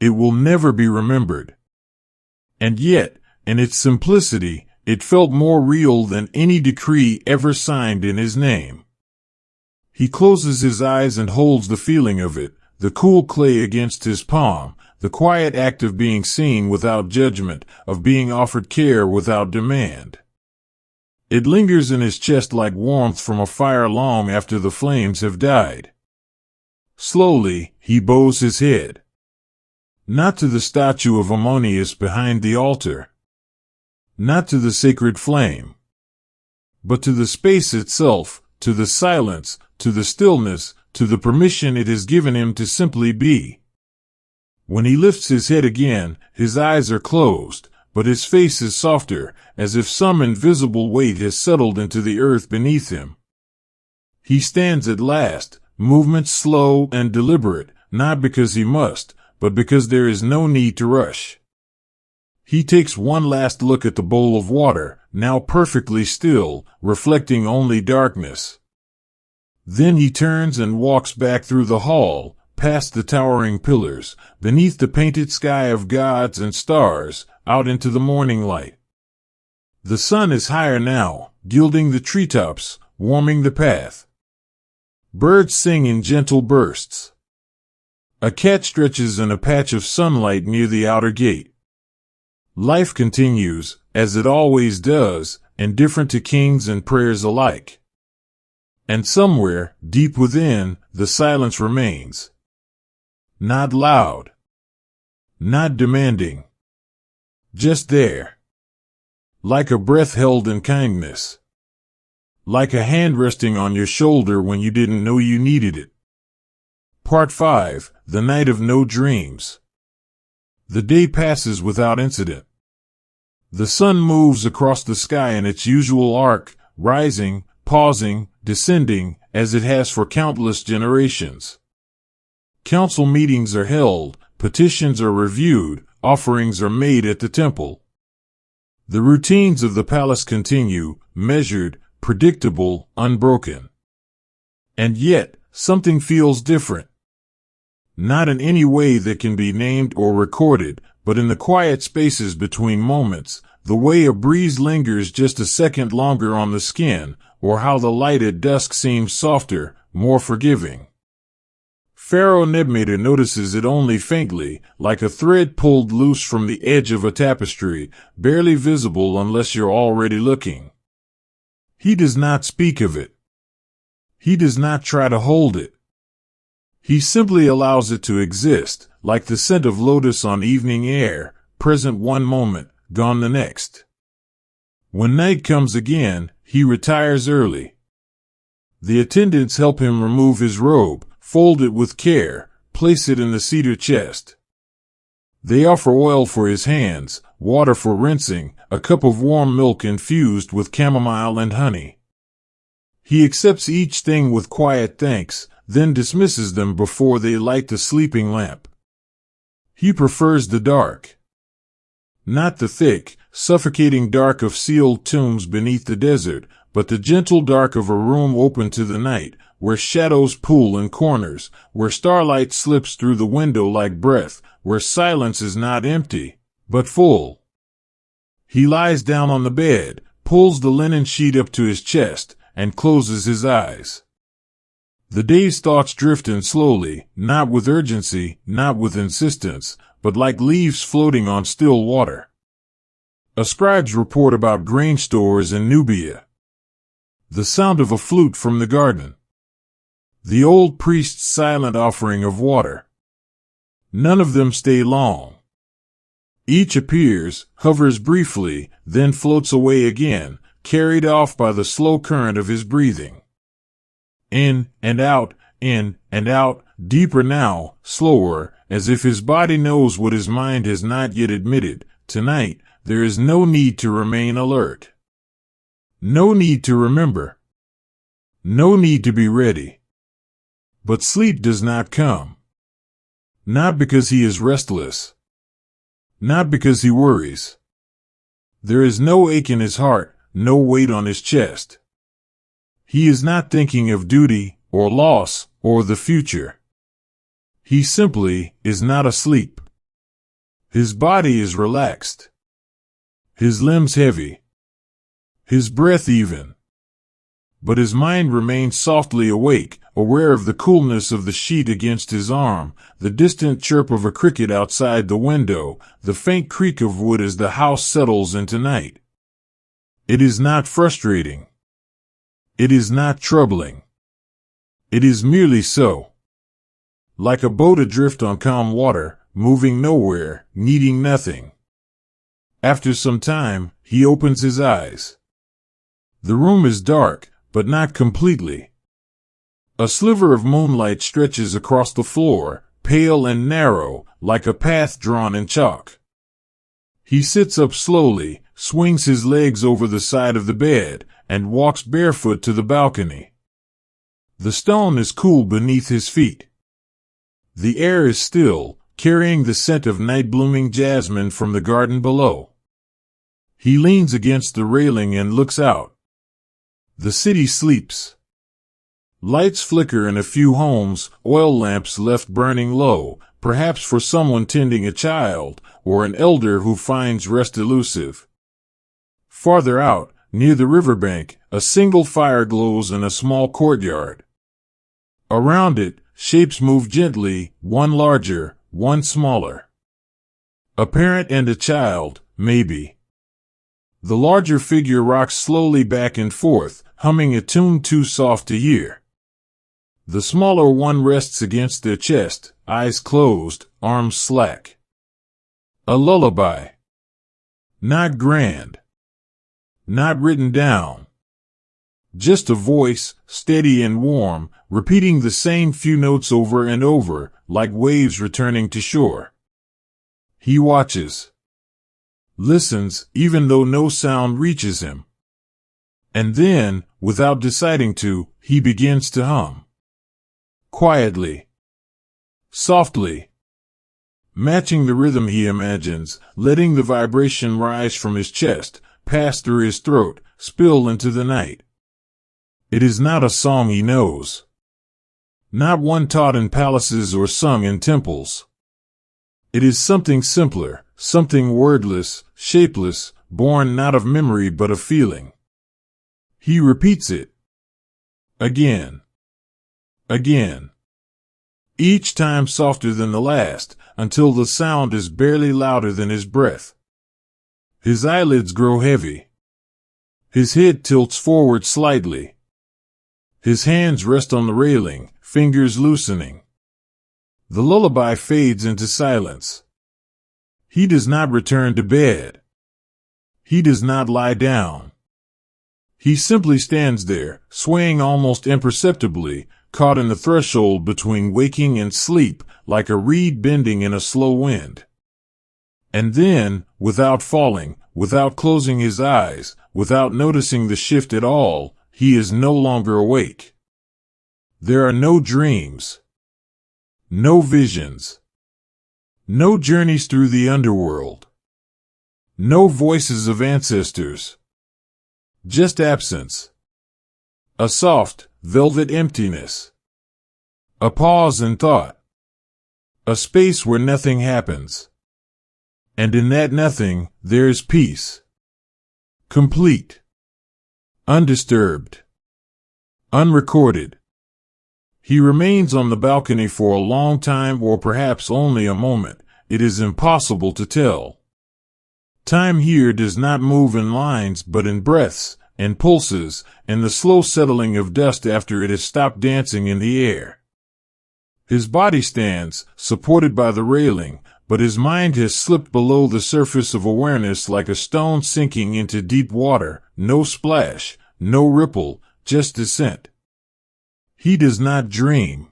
It will never be remembered. And yet, in its simplicity, it felt more real than any decree ever signed in his name. He closes his eyes and holds the feeling of it, the cool clay against his palm, the quiet act of being seen without judgment, of being offered care without demand. It lingers in his chest like warmth from a fire long after the flames have died. Slowly, he bows his head. Not to the statue of Ammonius behind the altar, not to the sacred flame, but to the space itself, to the silence, to the stillness, to the permission it has given him to simply be. When he lifts his head again, his eyes are closed, but his face is softer, as if some invisible weight has settled into the earth beneath him. He stands at last, movements slow and deliberate, not because he must, but because there is no need to rush. He takes one last look at the bowl of water, now perfectly still, reflecting only darkness. Then he turns and walks back through the hall, past the towering pillars, beneath the painted sky of gods and stars, out into the morning light. The sun is higher now, gilding the treetops, warming the path. Birds sing in gentle bursts. A cat stretches in a patch of sunlight near the outer gate. Life continues, as it always does, indifferent to kings and prayers alike. And somewhere, deep within, the silence remains. Not loud. Not demanding. Just there. Like a breath held in kindness. Like a hand resting on your shoulder when you didn't know you needed it. Part 5, The Night of No Dreams. The day passes without incident. The sun moves across the sky in its usual arc, rising, pausing, descending, as it has for countless generations. Council meetings are held, petitions are reviewed, offerings are made at the temple. The routines of the palace continue, measured, predictable, unbroken. And yet, something feels different. Not in any way that can be named or recorded, but in the quiet spaces between moments, the way a breeze lingers just a second longer on the skin, or how the light at dusk seems softer, more forgiving. Pharaoh Nebmeta notices it only faintly, like a thread pulled loose from the edge of a tapestry, barely visible unless you're already looking. He does not speak of it. He does not try to hold it. He simply allows it to exist, like the scent of lotus on evening air, present one moment, gone the next. When night comes again, he retires early. The attendants help him remove his robe, fold it with care, place it in the cedar chest. They offer oil for his hands, water for rinsing, a cup of warm milk infused with chamomile and honey. He accepts each thing with quiet thanks, then dismisses them before they light the sleeping lamp. He prefers the dark. Not the thick, suffocating dark of sealed tombs beneath the desert, but the gentle dark of a room open to the night, where shadows pool in corners, where starlight slips through the window like breath, where silence is not empty, but full. He lies down on the bed, pulls the linen sheet up to his chest, and closes his eyes. The day's thoughts drift in slowly, not with urgency, not with insistence, but like leaves floating on still water. A scribe's report about grain stores in Nubia. The sound of a flute from the garden. The old priest's silent offering of water. None of them stay long. Each appears, hovers briefly, then floats away again, carried off by the slow current of his breathing. In and out, deeper now, slower, as if his body knows what his mind has not yet admitted. Tonight, there is no need to remain alert. No need to remember. No need to be ready. But sleep does not come. Not because he is restless. Not because he worries. There is no ache in his heart, no weight on his chest. He is not thinking of duty, or loss, or the future. He simply is not asleep. His body is relaxed. His limbs heavy. His breath even. But his mind remains softly awake, aware of the coolness of the sheet against his arm, the distant chirp of a cricket outside the window, the faint creak of wood as the house settles into night. It is not frustrating. It is not troubling. It is merely so. Like a boat adrift on calm water, moving nowhere, needing nothing. After some time, he opens his eyes. The room is dark, but not completely. A sliver of moonlight stretches across the floor, pale and narrow, like a path drawn in chalk. He sits up slowly, swings his legs over the side of the bed, and walks barefoot to the balcony. The stone is cool beneath his feet. The air is still, carrying the scent of night-blooming jasmine from the garden below. He leans against the railing and looks out. The city sleeps. Lights flicker in a few homes, oil lamps left burning low, perhaps for someone tending a child, or an elder who finds rest elusive. Farther out, near the riverbank, a single fire glows in a small courtyard. Around it, shapes move gently, one larger, one smaller. A parent and a child, maybe. The larger figure rocks slowly back and forth, humming a tune too soft to hear. The smaller one rests against their chest, eyes closed, arms slack. A lullaby. Not grand. Not written down. Just a voice, steady and warm, repeating the same few notes over and over, like waves returning to shore. He watches. Listens, even though no sound reaches him. And then, without deciding to, he begins to hum. Quietly. Softly. Matching the rhythm he imagines, letting the vibration rise from his chest, pass through his throat, spill into the night. It is not a song he knows. Not one taught in palaces or sung in temples. It is something simpler, something wordless, shapeless, born not of memory but of feeling. He repeats it. Again. Again. Each time softer than the last, until the sound is barely louder than his breath. His eyelids grow heavy. His head tilts forward slightly. His hands rest on the railing, fingers loosening. The lullaby fades into silence. He does not return to bed. He does not lie down. He simply stands there, swaying almost imperceptibly, caught in the threshold between waking and sleep, like a reed bending in a slow wind. And then, without falling, without closing his eyes, without noticing the shift at all, he is no longer awake. There are no dreams. No visions. No journeys through the underworld. No voices of ancestors. Just absence. A soft, velvet emptiness. A pause in thought. A space where nothing happens. And in that nothing, there is peace. Complete. Undisturbed. Unrecorded. He remains on the balcony for a long time, or perhaps only a moment. It is impossible to tell. Time here does not move in lines but in breaths, and pulses, and the slow settling of dust after it has stopped dancing in the air. His body stands, supported by the railing, but his mind has slipped below the surface of awareness like a stone sinking into deep water, no splash, no ripple, just descent. He does not dream.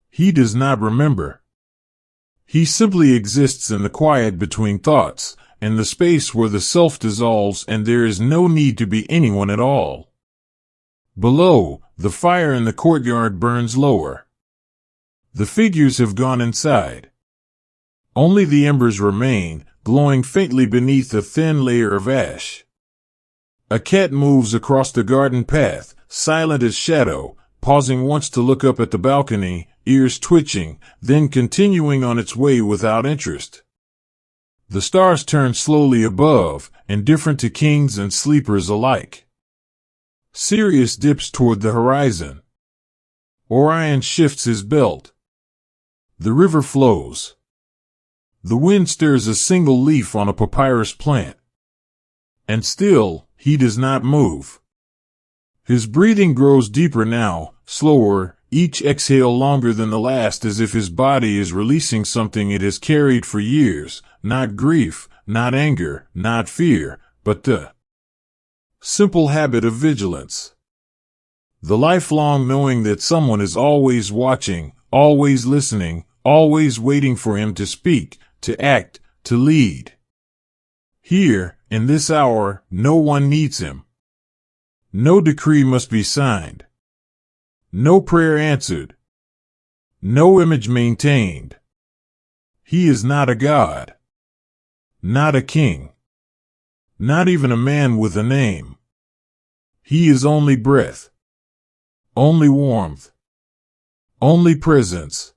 He does not remember. He simply exists in the quiet between thoughts, in the space where the self dissolves and there is no need to be anyone at all. Below, the fire in the courtyard burns lower. The figures have gone inside. Only the embers remain, glowing faintly beneath a thin layer of ash. A cat moves across the garden path, silent as shadow, pausing once to look up at the balcony, ears twitching, then continuing on its way without interest. The stars turn slowly above, indifferent to kings and sleepers alike. Sirius dips toward the horizon. Orion shifts his belt. The river flows. The wind stirs a single leaf on a papyrus plant. And still, he does not move. His breathing grows deeper now, slower, each exhale longer than the last, as if his body is releasing something it has carried for years, not grief, not anger, not fear, but the simple habit of vigilance. The lifelong knowing that someone is always watching, always listening, always waiting for him to speak, to act, to lead. Here, in this hour, no one needs him. No decree must be signed. No prayer answered. No image maintained. He is not a god. Not a king. Not even a man with a name. He is only breath. Only warmth. Only presence.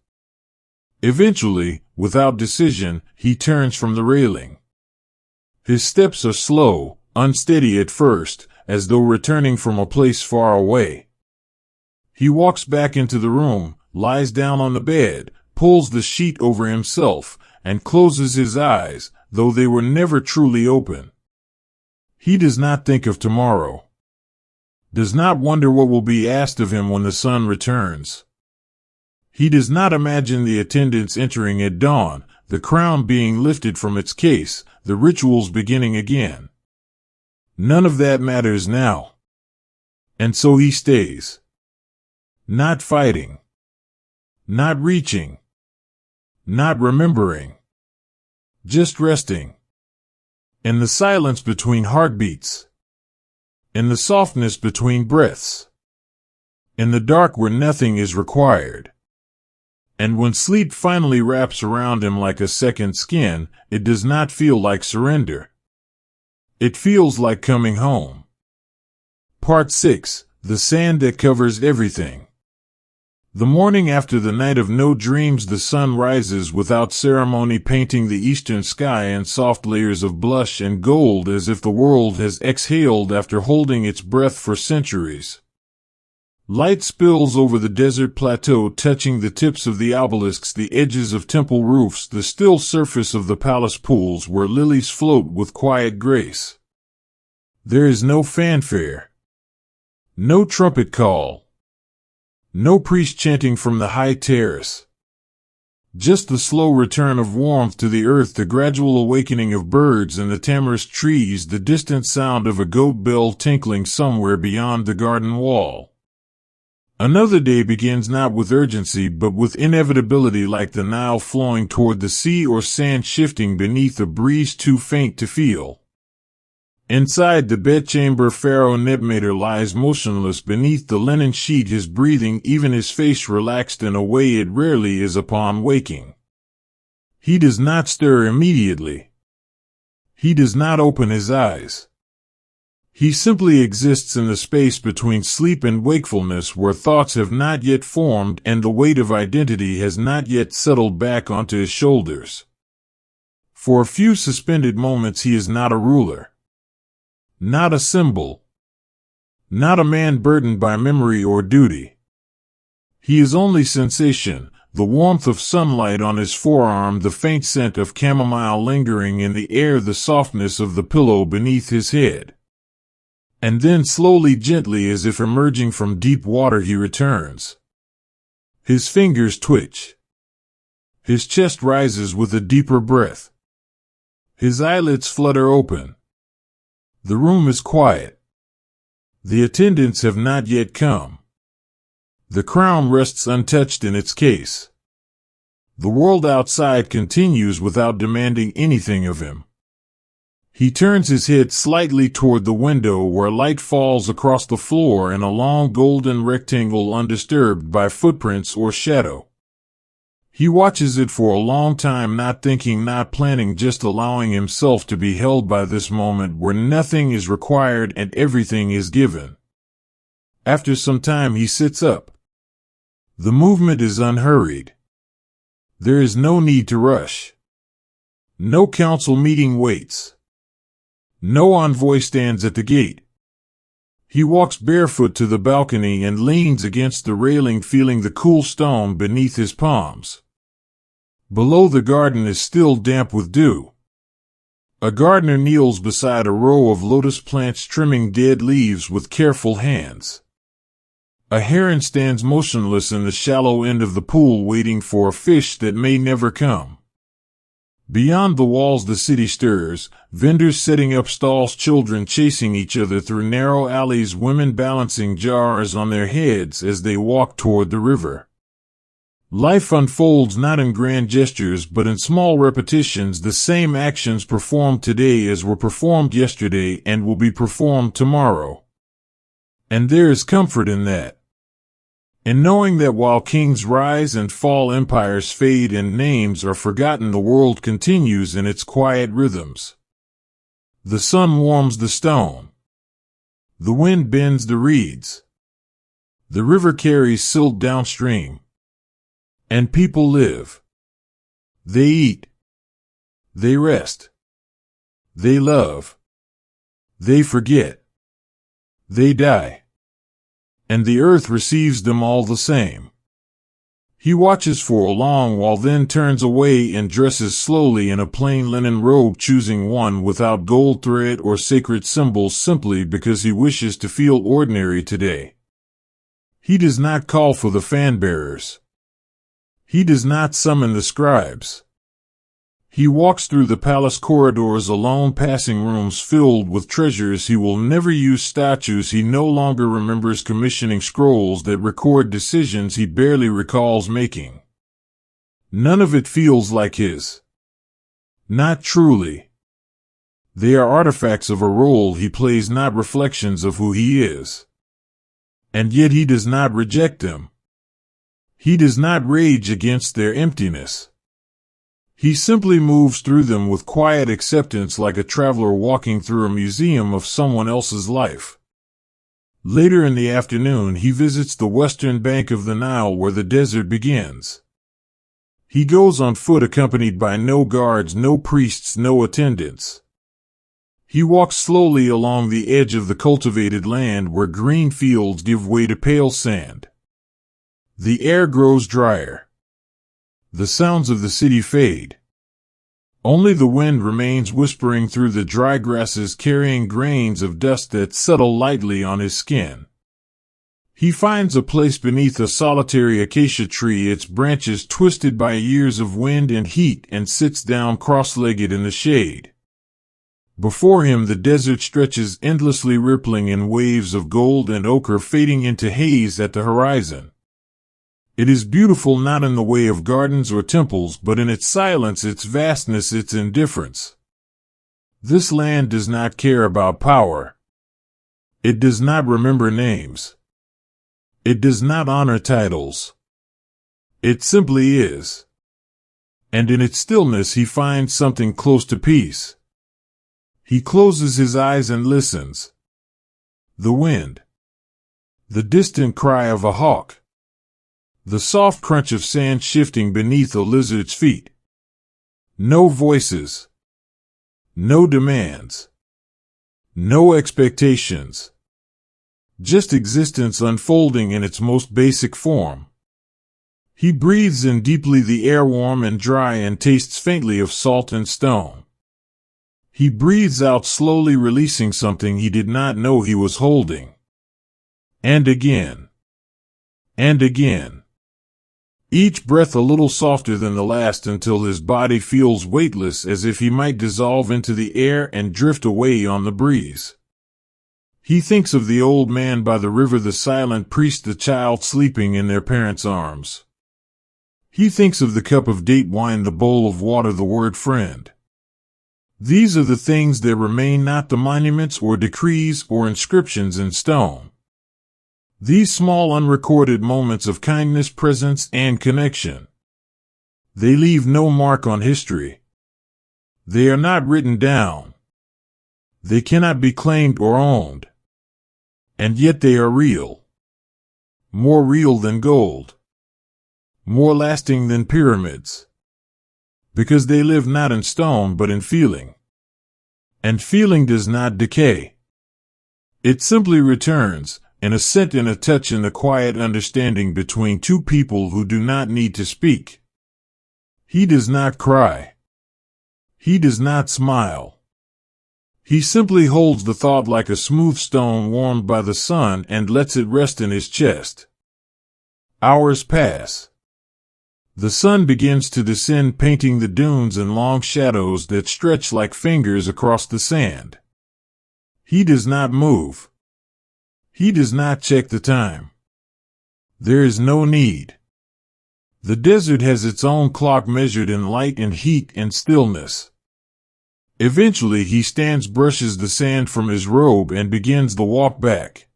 Eventually, without decision, he turns from the railing. His steps are slow, unsteady at first, as though returning from a place far away. He walks back into the room, lies down on the bed, pulls the sheet over himself, and closes his eyes, though they were never truly open. He does not think of tomorrow. Does not wonder what will be asked of him when the sun returns. He does not imagine the attendants entering at dawn, the crown being lifted from its case, the rituals beginning again. None of that matters now. And so he stays. Not fighting. Not reaching. Not remembering. Just resting. In the silence between heartbeats. In the softness between breaths. in the dark where nothing is required. And when sleep finally wraps around him like a second skin, it does not feel like surrender. It feels like coming home. Part 6. The sand that covers everything. The morning after the night of no dreams, the sun rises without ceremony, painting the eastern sky in soft layers of blush and gold, as if the world has exhaled after holding its breath for centuries. Light spills over the desert plateau, touching the tips of the obelisks, the edges of temple roofs, the still surface of the palace pools where lilies float with quiet grace. There is no fanfare, no trumpet call, no priest chanting from the high terrace. Just the slow return of warmth to the earth, the gradual awakening of birds in the tamarisk trees, the distant sound of a goat bell tinkling somewhere beyond the garden wall. Another day begins not with urgency but with inevitability, like the Nile flowing toward the sea or sand shifting beneath a breeze too faint to feel. Inside the bedchamber, Pharaoh Nebmater lies motionless beneath the linen sheet, his breathing, even his face, relaxed in a way it rarely is upon waking. He does not stir immediately. He does not open his eyes. He simply exists in the space between sleep and wakefulness, where thoughts have not yet formed and the weight of identity has not yet settled back onto his shoulders. For a few suspended moments he is not a ruler, not a symbol, not a man burdened by memory or duty. He is only sensation, the warmth of sunlight on his forearm, the faint scent of chamomile lingering in the air, the softness of the pillow beneath his head. And then slowly, gently, as if emerging from deep water, he returns. His fingers twitch. His chest rises with a deeper breath. His eyelids flutter open. The room is quiet. The attendants have not yet come. The crown rests untouched in its case. The world outside continues without demanding anything of him. He turns his head slightly toward the window, where light falls across the floor in a long golden rectangle, undisturbed by footprints or shadow. He watches it for a long time, not thinking, not planning, just allowing himself to be held by this moment where nothing is required and everything is given. After some time he sits up. The movement is unhurried. There is no need to rush. No council meeting waits. No envoy stands at the gate. He walks barefoot to the balcony and leans against the railing, feeling the cool stone beneath his palms. Below, the garden is still damp with dew. A gardener kneels beside a row of lotus plants, trimming dead leaves with careful hands. A heron stands motionless in the shallow end of the pool, waiting for a fish that may never come. Beyond the walls the city stirs, vendors setting up stalls, children chasing each other through narrow alleys, women balancing jars on their heads as they walk toward the river. Life unfolds not in grand gestures but in small repetitions, the same actions performed today as were performed yesterday and will be performed tomorrow. And there is comfort in that. In knowing that while kings rise and fall, empires fade, and names are forgotten, the world continues in its quiet rhythms. The sun warms the stone. The wind bends the reeds. The river carries silt downstream. And people live. They eat. They rest. They love. They forget. They die. And the earth receives them all the same. He watches for a long while, then turns away and dresses slowly in a plain linen robe, choosing one without gold thread or sacred symbols, simply because he wishes to feel ordinary today. He does not call for the fanbearers. He does not summon the scribes. He walks through the palace corridors alone, passing rooms filled with treasures he will never use, statues he no longer remembers, commissioning scrolls that record decisions he barely recalls making. None of it feels like his. Not truly. They are artifacts of a role he plays, not reflections of who he is. And yet he does not reject them. He does not rage against their emptiness. He simply moves through them with quiet acceptance, like a traveler walking through a museum of someone else's life. Later in the afternoon, he visits the western bank of the Nile where the desert begins. He goes on foot, accompanied by no guards, no priests, no attendants. He walks slowly along the edge of the cultivated land where green fields give way to pale sand. The air grows drier. The sounds of the city fade. Only the wind remains whispering through the dry grasses, carrying grains of dust that settle lightly on his skin. He finds a place beneath a solitary acacia tree, its branches twisted by years of wind and heat, and sits down cross-legged in the shade. Before him the desert stretches endlessly, rippling in waves of gold and ochre, fading into haze at the horizon. It is beautiful not in the way of gardens or temples, but in its silence, its vastness, its indifference. This land does not care about power. It does not remember names. It does not honor titles. It simply is. And in its stillness he finds something close to peace. He closes his eyes and listens. The wind. The distant cry of a hawk. The soft crunch of sand shifting beneath a lizard's feet. No voices. No demands. No expectations. Just existence unfolding in its most basic form. He breathes in deeply, the air warm and dry, and tastes faintly of salt and stone. He breathes out slowly, releasing something he did not know he was holding. And again. And again. Each breath a little softer than the last, until his body feels weightless, as if he might dissolve into the air and drift away on the breeze. He thinks of the old man by the river, the silent priest, the child sleeping in their parents' arms. He thinks of the cup of date wine, the bowl of water, the word friend. These are the things that remain, not the monuments or decrees or inscriptions in stone. These small unrecorded moments of kindness, presence, and connection. They leave no mark on history. They are not written down. They cannot be claimed or owned. And yet they are real. More real than gold. More lasting than pyramids. Because they live not in stone but in feeling. And feeling does not decay. It simply returns, and a scent and a touch, in the quiet understanding between two people who do not need to speak. He does not cry. He does not smile. He simply holds the thought like a smooth stone warmed by the sun and lets it rest in his chest. Hours pass. The sun begins to descend, painting the dunes in long shadows that stretch like fingers across the sand. He does not move. He does not check the time. There is no need. The desert has its own clock, measured in light and heat and stillness. Eventually he stands, brushes the sand from his robe, and begins the walk back.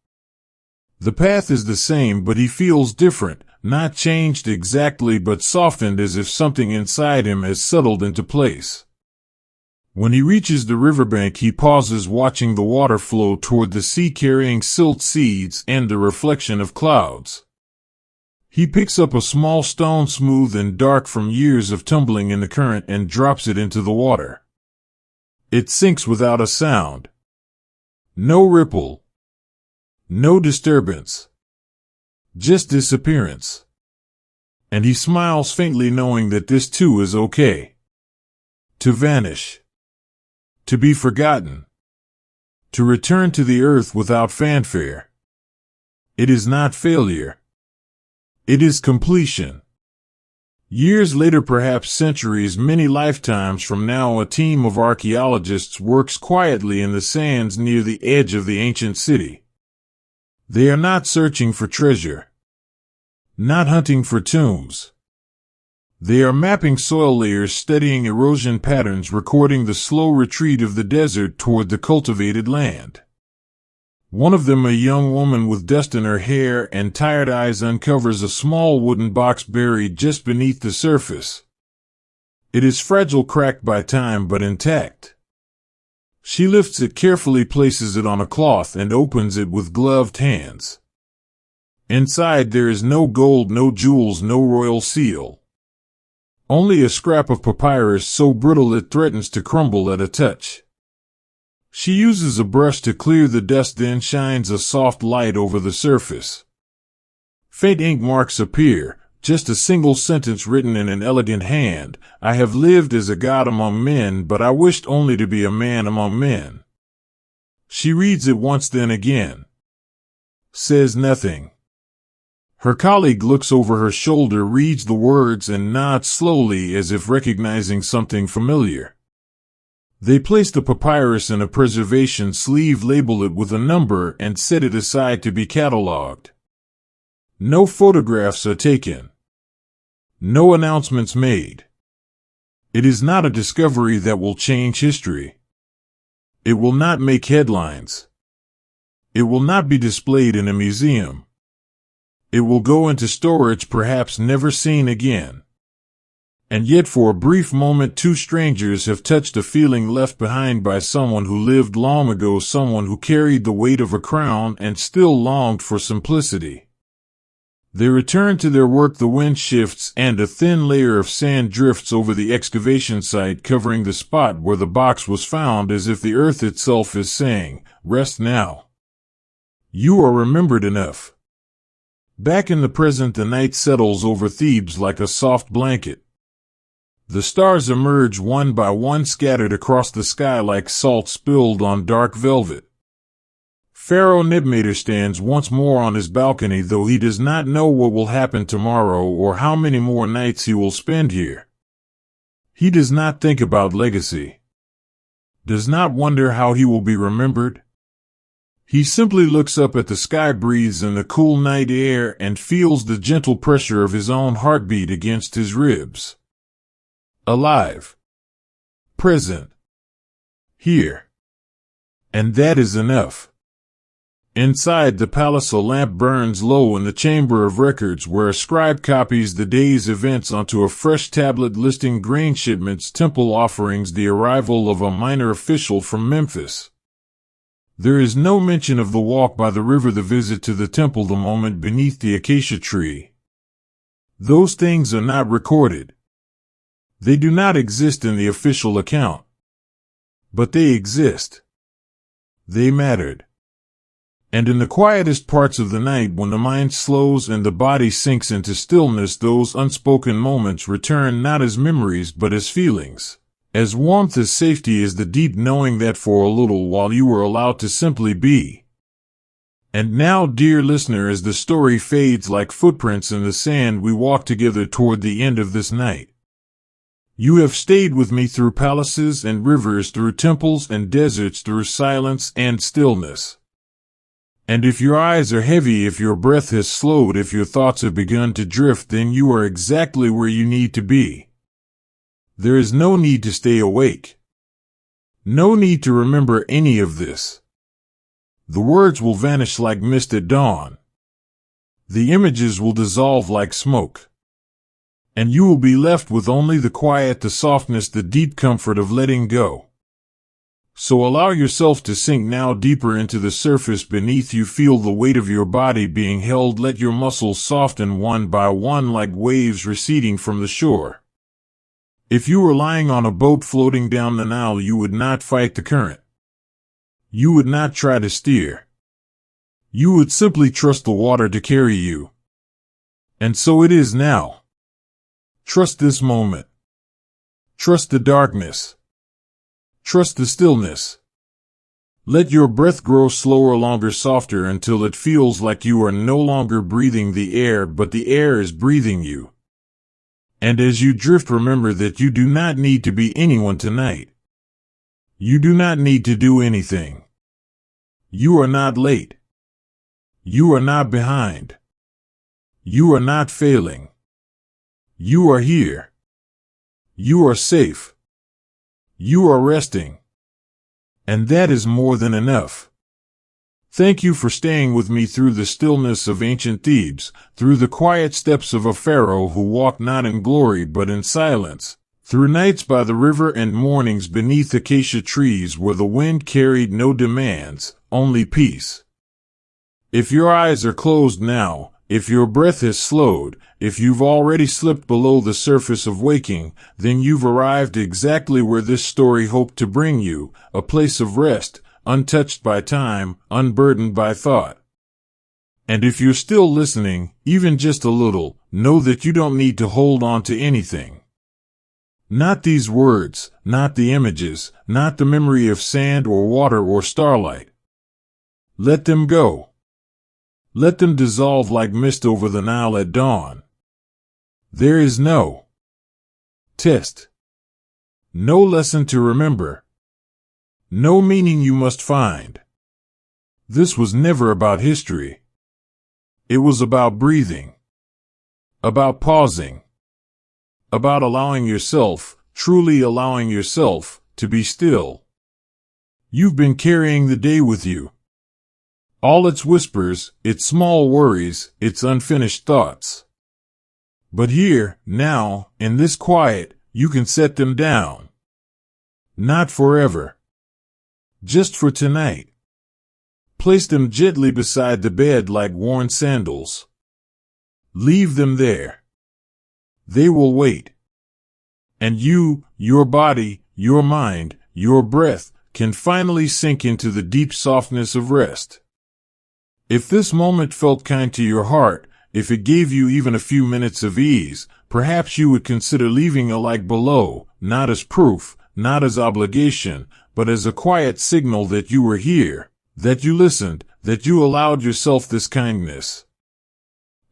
The path is the same, but he feels different, not changed exactly, but softened, as if something inside him has settled into place. When he reaches the riverbank, he pauses, watching the water flow toward the sea, carrying silt seeds and the reflection of clouds. He picks up a small stone, smooth and dark from years of tumbling in the current, and drops it into the water. It sinks without a sound. No ripple. No disturbance. Just disappearance. And he smiles faintly, knowing that this too is okay. To vanish. To be forgotten. To return to the earth without fanfare. It is not failure. It is completion. Years later, perhaps centuries, many lifetimes from now, a team of archaeologists works quietly in the sands near the edge of the ancient city. They are not searching for treasure. Not hunting for tombs. They are mapping soil layers, studying erosion patterns, recording the slow retreat of the desert toward the cultivated land. One of them, a young woman with dust in her hair and tired eyes, uncovers a small wooden box buried just beneath the surface. It is fragile, cracked by time, but intact. She lifts it carefully, places it on a cloth, and opens it with gloved hands. Inside there is no gold, no jewels, no royal seal. Only a scrap of papyrus so brittle it threatens to crumble at a touch. She uses a brush to clear the dust, then shines a soft light over the surface. Faint ink marks appear, just a single sentence written in an elegant hand. I have lived as a god among men, but I wished only to be a man among men. She reads it once, then again. Says nothing. Her colleague looks over her shoulder, reads the words, and nods slowly as if recognizing something familiar. They place the papyrus in a preservation sleeve, label it with a number, and set it aside to be catalogued. No photographs are taken. No announcements made. It is not a discovery that will change history. It will not make headlines. It will not be displayed in a museum. It will go into storage, perhaps never seen again. And yet for a brief moment two strangers have touched a feeling left behind by someone who lived long ago, someone who carried the weight of a crown and still longed for simplicity. They return to their work. The wind shifts and a thin layer of sand drifts over the excavation site, covering the spot where the box was found, as if the earth itself is saying, "Rest now. You are remembered enough." Back in the present, the night settles over Thebes like a soft blanket. The stars emerge one by one, scattered across the sky like salt spilled on dark velvet. Pharaoh Nebmater stands once more on his balcony, though he does not know what will happen tomorrow or how many more nights he will spend here. He does not think about legacy. Does not wonder how he will be remembered. He simply looks up at the sky, breathes in the cool night air, and feels the gentle pressure of his own heartbeat against his ribs. Alive. Present. Here. And that is enough. Inside the palace, a lamp burns low in the chamber of records, where a scribe copies the day's events onto a fresh tablet listing grain shipments, temple offerings, the arrival of a minor official from Memphis. There is no mention of the walk by the river, the visit to the temple, the moment beneath the acacia tree. Those things are not recorded. They do not exist in the official account. But they exist. They mattered. And in the quietest parts of the night, when the mind slows and the body sinks into stillness, those unspoken moments return not as memories but as feelings. As warmth, as safety, as the deep knowing that for a little while you were allowed to simply be. And now, dear listener, as the story fades like footprints in the sand, we walk together toward the end of this night. You have stayed with me through palaces and rivers, through temples and deserts, through silence and stillness. And if your eyes are heavy, if your breath has slowed, if your thoughts have begun to drift, then you are exactly where you need to be. There is no need to stay awake. No need to remember any of this. The words will vanish like mist at dawn. The images will dissolve like smoke. And you will be left with only the quiet, the softness, the deep comfort of letting go. So allow yourself to sink now deeper into the surface beneath you. Feel the weight of your body being held. Let your muscles soften one by one like waves receding from the shore. If you were lying on a boat floating down the Nile, you would not fight the current. You would not try to steer. You would simply trust the water to carry you. And so it is now. Trust this moment. Trust the darkness. Trust the stillness. Let your breath grow slower, longer, softer, until it feels like you are no longer breathing the air, but the air is breathing you. And as you drift, remember that you do not need to be anyone tonight. You do not need to do anything. You are not late. You are not behind. You are not failing. You are here. You are safe. You are resting. And that is more than enough. Thank you for staying with me through the stillness of ancient Thebes, through the quiet steps of a pharaoh who walked not in glory but in silence, through nights by the river and mornings beneath acacia trees where the wind carried no demands, only peace. If your eyes are closed now, if your breath has slowed, if you've already slipped below the surface of waking, then you've arrived exactly where this story hoped to bring you, a place of rest, untouched by time, unburdened by thought. And if you're still listening, even just a little, know that you don't need to hold on to anything. Not these words, not the images, not the memory of sand or water or starlight. Let them go. Let them dissolve like mist over the Nile at dawn. There is no test, no lesson to remember, no meaning you must find. This was never about history. It was about breathing, about pausing, about allowing yourself, truly allowing yourself, to be still. You've been carrying the day with you. All its whispers, its small worries, its unfinished thoughts. But here, now, in this quiet, you can set them down. Not forever. Just for tonight. Place them gently beside the bed like worn sandals. Leave them there. They will wait. And you, your body, your mind, your breath, can finally sink into the deep softness of rest. If this moment felt kind to your heart, if it gave you even a few minutes of ease, perhaps you would consider leaving a like below, not as proof, not as obligation, but as a quiet signal that you were here, that you listened, that you allowed yourself this kindness.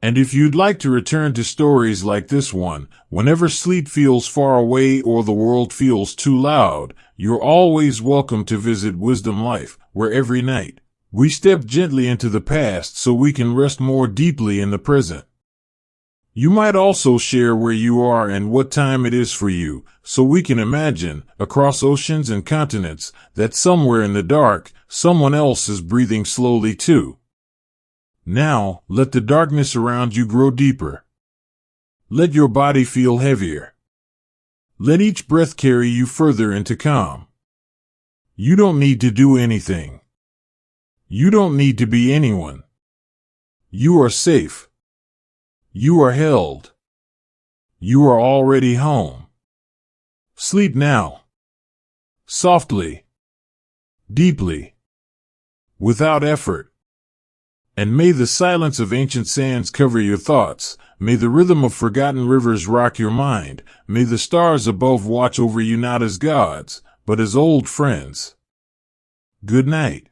And if you'd like to return to stories like this one, whenever sleep feels far away or the world feels too loud, you're always welcome to visit Wisdom Life, where every night we step gently into the past so we can rest more deeply in the present. You might also share where you are and what time it is for you, so we can imagine, across oceans and continents, that somewhere in the dark, someone else is breathing slowly too. Now, let the darkness around you grow deeper. Let your body feel heavier. Let each breath carry you further into calm. You don't need to do anything. You don't need to be anyone. You are safe. You are held. You are already home. Sleep now. Softly. Deeply. Without effort. And may the silence of ancient sands cover your thoughts. May the rhythm of forgotten rivers rock your mind. May the stars above watch over you not as gods, but as old friends. Good night.